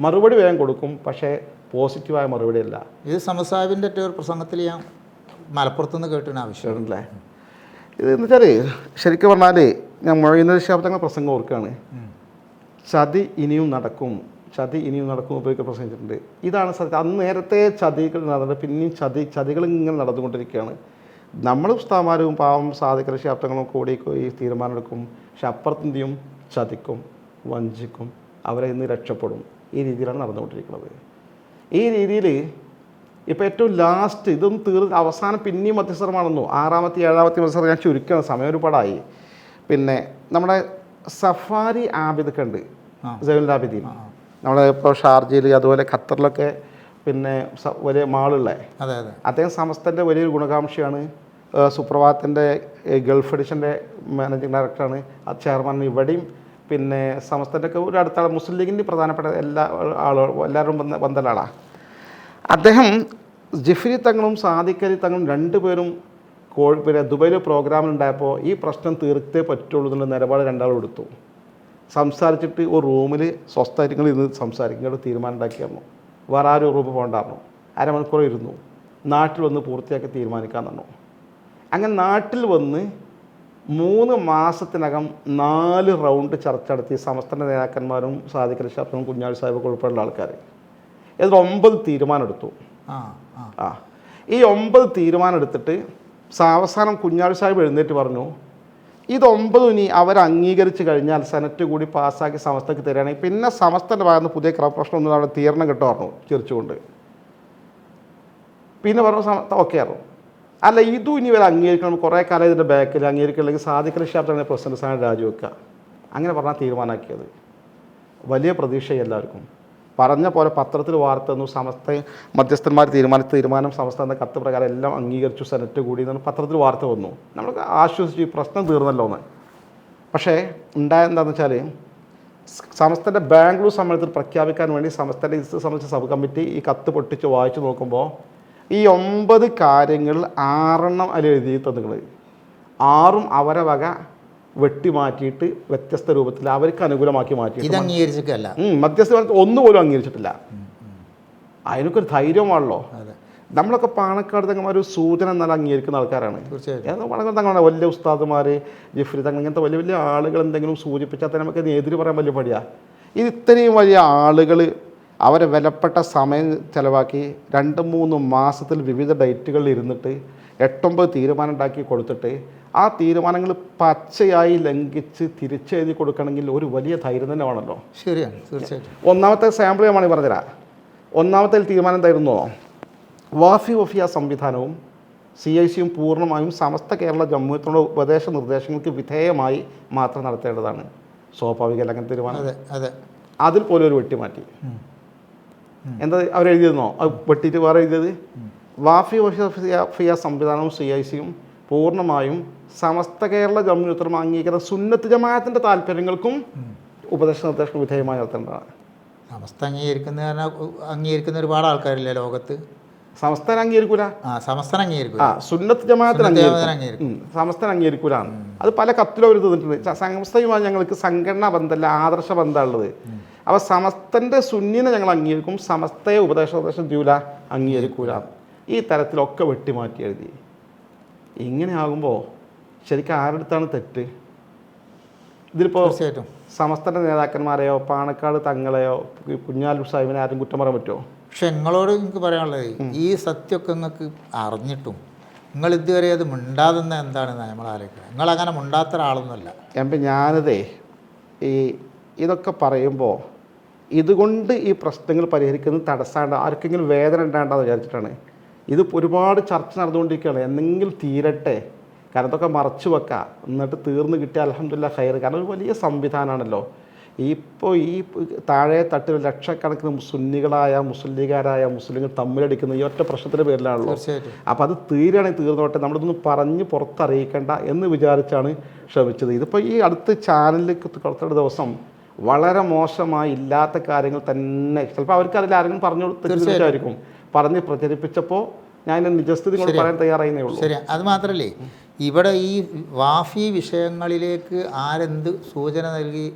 മറുപടി വേഗം കൊടുക്കും. പക്ഷേ പോസിറ്റീവായ മറുപടി അല്ല. ഇത് സമസാഹിബിൻ്റെ ഒരു പ്രസംഗത്തിൽ ഞാൻ മലപ്പുറത്തുനിന്ന് കേട്ടിന് ആവശ്യമുണ്ടല്ലേ. ഇത് എന്ന് വെച്ചാൽ ശരിക്കും പറഞ്ഞാൽ ഞാൻ മൊയ്നുൽ ശിഹാബ് തങ്ങൾ പ്രസംഗം ഓർക്കുകയാണ്. ചതി ഇനിയും നടക്കും ഉപയോഗിക്കാൻ പ്രസംഗിച്ചിട്ടുണ്ട്. ഇതാണ് സത്യം. അന്ന് നേരത്തെ ചതികൾ നടന്നിട്ട് പിന്നെയും ചതികൾ ഇങ്ങനെ നടന്നുകൊണ്ടിരിക്കുകയാണ്. നമ്മൾ ഉസ്താമാരും പാവം സാദിഖ് ശിഹാബ് തങ്ങളും കൂടി ഈ തീരുമാനമെടുക്കും. പക്ഷെ അപ്പുറത്തെന്ത് ചെയ്യും? ചതിക്കും, വഞ്ചിക്കും, അവരെ ഇന്ന് രക്ഷപ്പെടും. ഈ രീതിയിലാണ് നടന്നുകൊണ്ടിരിക്കുന്നത്. ഈ രീതിയിൽ ഇപ്പോൾ ഏറ്റവും ലാസ്റ്റ് ഇതൊന്നും അവസാനം പിന്നെയും മധ്യസ്ഥമാണെന്നു 6ാമത്തെ 7ാമത്തെ മത്സരം ഞാൻ ചുരുക്കണം, സമയം ഒരുപാടായി. പിന്നെ നമ്മുടെ സഫാരി ആബിദൊക്കെ ഉണ്ട്, സൈനുൽ ആബിദീൻ. നമ്മളെ ഇപ്പോൾ ഷാർജയിൽ അതുപോലെ ഖത്തറിലൊക്കെ പിന്നെ വലിയ മാളുള്ള അദ്ദേഹം സമസ്തൻ്റെ വലിയൊരു ഗുണകാംക്ഷിയാണ്. സുപ്രഭാതത്തിൻ്റെ ഗൾഫ് എഡിഷൻ്റെ മാനേജിങ് ഡയറക്ടറാണ്, ആ ചെയർമാൻ ഇവിടെയും, പിന്നെ സമസ്തൻ്റെ ഒക്കെ ഒരു അടുത്ത മുസ്ലിം ലീഗിൻ്റെ പ്രധാനപ്പെട്ട എല്ലാവരും ബന്ധമുള്ള ആളാണ് അദ്ദേഹം. ജിഫ്രി തങ്ങളും സാദിഖ് അലി തങ്ങളും രണ്ടുപേരും പിന്നെ ദുബൈയിൽ പ്രോഗ്രാമിലുണ്ടായപ്പോൾ ഈ പ്രശ്നം തീർത്തേ പറ്റുള്ളൂ എന്നുള്ള നിലപാട് രണ്ടാളും എടുത്തു. സംസാരിച്ചിട്ട് ഒരു റൂമിൽ സ്വസ്ഥമായിട്ട് ഇരുന്ന് സംസാരിക്കുന്നതിന് തീരുമാനം ഉണ്ടാക്കിയായിരുന്നു. വേറെ ആരും റൂമിൽ പോകണ്ടായിരുന്നു. അരമണിക്കൂർ ഇരുന്നു. നാട്ടിൽ വന്ന് പൂർത്തിയാക്കി തീരുമാനിക്കാൻ തന്നു. അങ്ങനെ നാട്ടിൽ വന്ന് 3 മാസത്തിനകം 4 റൗണ്ട് ചർച്ച നടത്തി സമസ്തൻ്റെ നേതാക്കന്മാരും സാദിഖ് അലി ഷാഫിയും കുഞ്ഞാലി സാഹിബ് ഉൾപ്പെടെയുള്ള ആൾക്കാർ. ഇതിൽ 9 തീരുമാനം എടുത്തു. ഈ 9 തീരുമാനം എടുത്തിട്ട് അവസാനം കുഞ്ഞാലി സാഹിബ് എഴുന്നേറ്റ് പറഞ്ഞു, ഇത് 9 ഇനി അവർ അംഗീകരിച്ച് കഴിഞ്ഞാൽ സെനറ്റ് കൂടി പാസ്സാക്കി സമസ്തക്ക് തരികയാണെങ്കിൽ പിന്നെ സമസ്തൻ്റെ ഭാഗത്ത് പുതിയ പ്രശ്നമൊന്നും അവിടെ തീരണം കിട്ടും പറഞ്ഞു ചിരിച്ചുകൊണ്ട്. പിന്നെ പറഞ്ഞു ഓക്കെ ആയിരുന്നു. അല്ല ഇതും ഇനി ഇവർ അംഗീകരിക്കണം, കുറേ കാലം ഇതിൻ്റെ ബാക്കിൽ അംഗീകരിക്കണമെങ്കിൽ സാദിഖ് അലി ഷാഫ് തന്നെ പ്രസിഡന്റ് സ്ഥാനം രാജിവെക്കുക, അങ്ങനെ പറഞ്ഞാൽ തീരുമാനമാക്കിയത്. വലിയ പ്രതീക്ഷ എല്ലാവർക്കും. പറഞ്ഞ പോലെ പത്രത്തിൽ വാർത്ത തന്നു, സമസ്ത മധ്യസ്ഥന്മാർ തീരുമാനം സമസ്ത എന്ന കത്ത് പ്രകാരം എല്ലാം അംഗീകരിച്ചു, സെനറ്റ് കൂടി എന്നാണ് പത്രത്തിൽ വാർത്ത വന്നു. നമ്മൾ ആശ്വസിച്ചു, ഈ പ്രശ്നം തീർന്നല്ലോ എന്ന്. പക്ഷേ ഉണ്ടായെന്താണെന്ന് വെച്ചാൽ സമസ്തൻ്റെ ബാംഗ്ലൂർ സമ്മേളനത്തിൽ പ്രഖ്യാപിക്കാൻ വേണ്ടി സമസ്തൻ്റെ ഇത് സംബന്ധിച്ച സബ് കമ്മിറ്റി ഈ കത്ത് പൊട്ടിച്ച് വായിച്ചു നോക്കുമ്പോൾ ഈ 9 കാര്യങ്ങൾ 6 അതിൽ എഴുതി തന്നുകൾ. 6 അവരെ വക വെട്ടിമാറ്റിയിട്ട് വ്യത്യസ്ത രൂപത്തിൽ അവർക്ക് അനുകൂലമാക്കി മാറ്റി. മധ്യസ്ഥ ഒന്നുപോലും അംഗീകരിച്ചിട്ടില്ല. അതിനൊക്കെ ഒരു ധൈര്യമാണല്ലോ. നമ്മളൊക്കെ പാണക്കാട് തങ്ങന്മാർ ഒരു സൂചന എന്നാൽ അംഗീകരിക്കുന്ന ആൾക്കാരാണ്. പാണക്കാട് തങ്ങളാണ് വലിയ ഉസ്താദുമാർ, ജിഫ്രി തങ്ങൾ, ഇങ്ങനത്തെ വലിയ വലിയ ആളുകൾ എന്തെങ്കിലും സൂചിപ്പിച്ചാൽ തന്നെ നമുക്ക് എതിര് പറയാൻ വലിയ പടിയാണ്. ഇത് ഇത്രയും വലിയ ആളുകൾ അവരെ വിലപ്പെട്ട സമയം ചിലവാക്കി 2-3 മാസത്തിൽ വിവിധ ഡേറ്റുകളിൽ ഇരുന്നിട്ട് 8-9 തീരുമാനം ഉണ്ടാക്കി കൊടുത്തിട്ട് ആ തീരുമാനങ്ങൾ പച്ചയായി ലംഘിച്ച് തിരിച്ചെഴുതി കൊടുക്കണമെങ്കിൽ ഒരു വലിയ ധൈര്യം തന്നെ വേണമല്ലോ. ശരിയാണ്, തീർച്ചയായിട്ടും. ഒന്നാമത്തെ സാമ്പിൾ ഞാൻ വേണമെങ്കിൽ പറഞ്ഞുതരാം. ഒന്നാമത്തെ തീരുമാനം എന്തായിരുന്നോ, വഫിയ സംവിധാനവും CICയും പൂർണ്ണമായും സമസ്ത കേരള ജമ്മിയത്തിനുള്ള ഉപദേശ നിർദ്ദേശങ്ങൾക്ക് വിധേയമായി മാത്രം നടത്തേണ്ടതാണ്. സ്വാഭാവികമല്ല അങ്ങനെ തീരുമാനം. അതിൽ പോലും ഒരു വെട്ടിമാറ്റി. എന്താ അവരെഴുതിയിരുന്നോ, അത് വെട്ടിയിട്ട് വേറെ എഴുതിയത്, വഫിയ സംവിധാനവും CICയും പൂർണ്ണമായും സമസ്ത കേരള ജമ്മിയത്തും അംഗീകരിക്കുന്ന സുന്നത്ത് ജമാഅത്തിൻ്റെ താല്പര്യങ്ങൾക്കും ഉപദേശ നിർദ്ദേശങ്ങൾ വിധേയമായി നടത്തേണ്ടതാണ്. സമസ്ത അംഗീകരിക്കുന്ന ഒരുപാട് ആൾക്കാരില്ലേ ലോകത്ത്. സമസ്തൻ അംഗീകരിക്കൂല, സുന്നത്ത് ജമാഅത്തിന് സമസ്തൻ അംഗീകരിക്കൂല. അത് പല കത്തിലും അവർ തന്നിട്ടുണ്ട്. സമസ്തയുമായി ഞങ്ങൾക്ക് സംഘടനാ ബന്ധമല്ല, ആദർശ ബന്ധമുള്ളത്. അപ്പോൾ സമസ്തൻ്റെ സുന്നിനെ ഞങ്ങൾ അംഗീകരിക്കും, സമസ്തയെ ഉപദേശം ചെയ്യൂല, അംഗീകരിക്കൂല. ഈ തരത്തിലൊക്കെ വെട്ടിമാറ്റി എഴുതി. ഇങ്ങനെ ആകുമ്പോൾ ശരിക്കും ആരുടെ അടുത്താണ് തെറ്റ്? ഇതിലിപ്പോൾ സമസ്തൻ്റെ നേതാക്കന്മാരെയോ പാണക്കാട് തങ്ങളെയോ കുഞ്ഞാലി സാഹിബിനെ ആരും കുറ്റം പറയാൻ പറ്റുമോ? പക്ഷെ നിങ്ങളോട് എനിക്ക് പറയാനുള്ളത്, ഈ സത്യമൊക്കെ നിങ്ങൾക്ക് അറിഞ്ഞിട്ടും നിങ്ങൾ ഇതുവരെ അത് മിണ്ടാതെന്ന് എന്താണെന്ന് നമ്മൾ ആലോചിക്കുക. നിങ്ങളങ്ങനെ മിണ്ടാത്ത ഒരാളൊന്നുമല്ല. അപ്പം ഞാനതേ ഇതൊക്കെ പറയുമ്പോൾ ഇതുകൊണ്ട് ഈ പ്രശ്നങ്ങൾ പരിഹരിക്കുന്നത് തടസ്സമാണ്ട് ആർക്കെങ്കിലും വേദന ഉണ്ടാകണ്ടെന്ന് വിചാരിച്ചിട്ടാണ്. ഇത് ഒരുപാട് ചർച്ച നടന്നുകൊണ്ടിരിക്കുകയാണ്. എന്തെങ്കിലും തീരട്ടെ, കാരണം ഇതൊക്കെ മറച്ചു വെക്കാം, എന്നിട്ട് തീർന്ന് കിട്ടിയ അൽഹംദുലില്ലാഹ് ഖൈർ. കാരണം ഒരു വലിയ സംവിധാനമാണല്ലോ. ഇപ്പോൾ ഈ താഴെ തട്ടിൽ ലക്ഷക്കണക്കിന് സുന്നികളായ മുസ്ലിംകാരായ മുസ്ലിങ്ങൾ തമ്മിലടിക്കുന്ന ഈ ഒറ്റ പ്രശ്നത്തിൻ്റെ പേരിലാണല്ലോ. അപ്പോൾ അത് തീരുകയാണെങ്കിൽ തീർന്നോട്ടെ, നമ്മളിതൊന്നും പറഞ്ഞ് പുറത്തറിയിക്കേണ്ട എന്ന് വിചാരിച്ചാണ് ശ്രമിച്ചത്. ഇതിപ്പോൾ ഈ അടുത്ത് ചാനലിൽ കുറച്ചൊരു ദിവസം വളരെ മോശമായി ഇല്ലാത്ത കാര്യങ്ങൾ തന്നെ ചിലപ്പോൾ അവർക്ക് അതിൽ ആരെങ്കിലും പറഞ്ഞു കൊടുത്തിട്ടായിരിക്കും പറഞ്ഞ് പ്രചരിപ്പിച്ചപ്പോൾ ഞാൻ നിജസ്ഥിതി കൊണ്ട് പറയാൻ തയ്യാറായിരുന്നേ ഉള്ളൂ. ശരി. അത് മാത്രമല്ലേ, ഇവിടെ ഈ വാഫി വിഷയങ്ങളിലേക്ക് ആരെന്ത് സൂചന നൽകി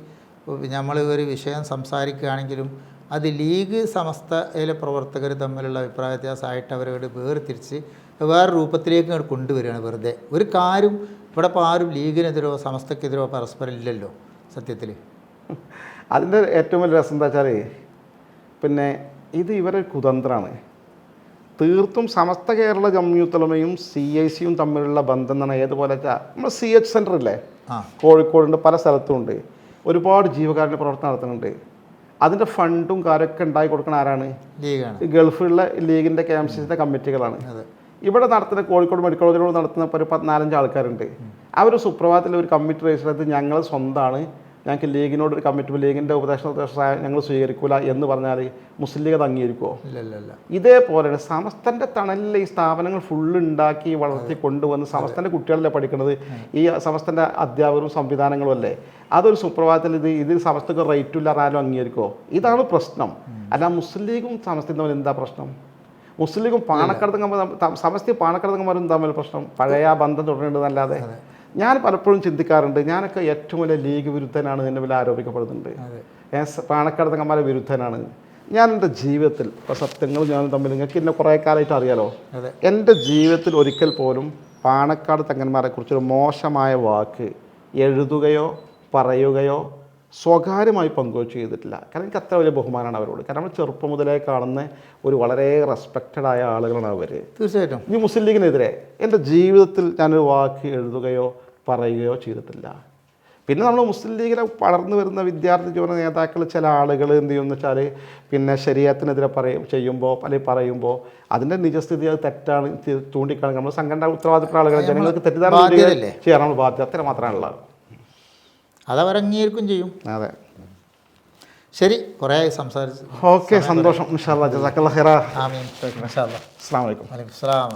നമ്മൾ ഒരു വിഷയം സംസാരിക്കുകയാണെങ്കിലും അത് ലീഗ് സമസ്തയിലെ പ്രവർത്തകർ തമ്മിലുള്ള അഭിപ്രായ വ്യത്യാസമായിട്ട് അവരോട് വേർതിരിച്ച് വേറെ രൂപത്തിലേക്ക് കൊണ്ടുവരികയാണ് വെറുതെ. ഒരു കാര്യം ഇവിടെ ഇപ്പോൾ ആരും ലീഗിനെതിരോ സമസ്തക്കെതിരോ പരസ്പരം ഇല്ലല്ലോ സത്യത്തിൽ. അതിൻ്റെ ഏറ്റവും വലിയ രസം എന്താ വെച്ചാൽ പിന്നെ ഇത് ഇവരൊരു കുതന്ത്രമാണ്. തീർത്തും സമസ്ത കേരള ജമ്മിയത്തുലമയും CICയും തമ്മിലുള്ള ബന്ധം എന്നാണ്. ഏതുപോലെ വെച്ചാൽ നമ്മൾ CH സെൻ്റർ ഇല്ലേ, കോഴിക്കോടുണ്ട്, പല സ്ഥലത്തും ഉണ്ട്, ഒരുപാട് ജീവകാരുണ്യ പ്രവർത്തനം നടത്തുന്നുണ്ട്. അതിൻ്റെ ഫണ്ടും കാര്യമൊക്കെ ഉണ്ടായി കൊടുക്കുന്ന ആരാണ്? ലീഗാണ്. ഗൾഫിലുള്ള ലീഗിൻ്റെ KMCCൻ്റെ കമ്മിറ്റികളാണ്. ഇവിടെ നടത്തുന്ന കോഴിക്കോട് മെഡിക്കൽ കോളേജിലൂടെ നടത്തുന്ന ഒരു 14-15 ആൾക്കാരുണ്ട്. അവർ സുപ്രഭാതത്തിൽ ഒരു കമ്മിറ്റി രജിസ്റ്റർ ചെയ്ത് ഞങ്ങൾ സ്വന്തമാണ് ഞങ്ങൾക്ക് ലീഗിനോട് ഒരു കമ്മിറ്റ്മെൻറ്റ് ലീഗിൻ്റെ ഉപദേശ ഞങ്ങൾ സ്വീകരിക്കില്ല എന്ന് പറഞ്ഞാൽ മുസ്ലിം ലീഗ് അത് അംഗീകരിക്കുമോ? ഇല്ല. ഇതേപോലെയാണ് സമസ്തൻ്റെ തണലിൽ ഈ സ്ഥാപനങ്ങൾ ഫുള്ള് ഉണ്ടാക്കി വളർത്തി കൊണ്ടുവന്ന് സമസ്തൻ്റെ കുട്ടികളല്ലേ പഠിക്കുന്നത്, ഈ സമസ്തൻ്റെ അധ്യാപകരും സംവിധാനങ്ങളും അല്ലേ. അതൊരു സുപ്രഭാതത്തിൽ ഇത് സമസ്തക്ക് റേറ്റും ഇല്ല ആരും അംഗീകരിക്കുമോ? ഇതാണ് പ്രശ്നം. അല്ല മുസ്ലിം ലീഗും സമസ്തയും തമ്മിൽ എന്താ പ്രശ്നം? മുസ്ലിം ലീഗും സമസ്തയും പാണക്കടത്തങ്ങന്മാരും തമ്മിൽ പ്രശ്നം പഴയ ബന്ധം തുടരേണ്ടതല്ലാതെ. ഞാൻ പലപ്പോഴും ചിന്തിക്കാറുണ്ട്, ഞാനൊക്കെ ഏറ്റവും വലിയ ലീഗ് വിരുദ്ധനാണ് എന്നെ വലിയ ആരോപിക്കപ്പെടുന്നുണ്ട്, പാണക്കടത്തങ്ങന്മാരെ വിരുദ്ധനാണ്. ഞാൻ എൻ്റെ ജീവിതത്തിൽ ഇപ്പോൾ സത്യങ്ങൾ ഞാനും തമ്മിൽ നിങ്ങൾക്ക് എന്നെ കുറേ കാലമായിട്ട് അറിയാലോ, എൻ്റെ ജീവിതത്തിൽ ഒരിക്കൽ പോലും പാണക്കാട് തങ്ങന്മാരെ കുറിച്ചൊരു മോശമായ വാക്ക് എഴുതുകയോ പറയുകയോ സ്വകാര്യമായി പങ്കുവച്ച് ചെയ്തിട്ടില്ല. കാരണം എനിക്ക് അത്ര വലിയ ബഹുമാനമാണ് അവരോട്. കാരണം നമ്മൾ ചെറുപ്പം മുതലേ കാണുന്ന ഒരു വളരെ റെസ്പെക്റ്റഡ് ആയ ആളുകളാണ് അവർ. തീർച്ചയായിട്ടും. ഈ മുസ്ലിം ലീഗിനെതിരെ എൻ്റെ ജീവിതത്തിൽ ഞാനൊരു വാക്ക് എഴുതുകയോ പറയുകയോ ചെയ്തിട്ടില്ല. പിന്നെ നമ്മൾ മുസ്ലിം ലീഗിലെ വളർന്നു വരുന്ന വിദ്യാർത്ഥി ജീവന നേതാക്കൾ ചില ആളുകൾ എന്ത് ചെയ്യുമെന്ന് വെച്ചാൽ പിന്നെ ശരീഅത്തിനെതിരെ ചെയ്യുമ്പോൾ അല്ലെങ്കിൽ പറയുമ്പോൾ അതിൻ്റെ നിജസ്ഥിതി അത് തെറ്റാണ് ചൂണ്ടിക്കാണുക. നമ്മൾ സംഘടന ഉത്തരവാദിത്തപ്പെട്ട ആളുകൾ ജനങ്ങൾക്ക് തെറ്റിദ്ധാരണ ചെയ്യാൻ നമ്മൾ ബാധ്യത അത്ര മാത്രമാണുള്ളത്. അതവർ അംഗീകരിക്കും ചെയ്യും. അതെ, ശരി, കുറേ സംസാരിച്ചു. ഓക്കെ, സന്തോഷം. ഇൻഷാ അല്ലാഹ്. ജസാക്കല്ലാഹ് ഖൈറ. ആമീൻ. ഇൻഷാ അല്ലാഹ്. അസ്സലാമു അലൈക്കും. വലൈക്കും അസ്സലാം.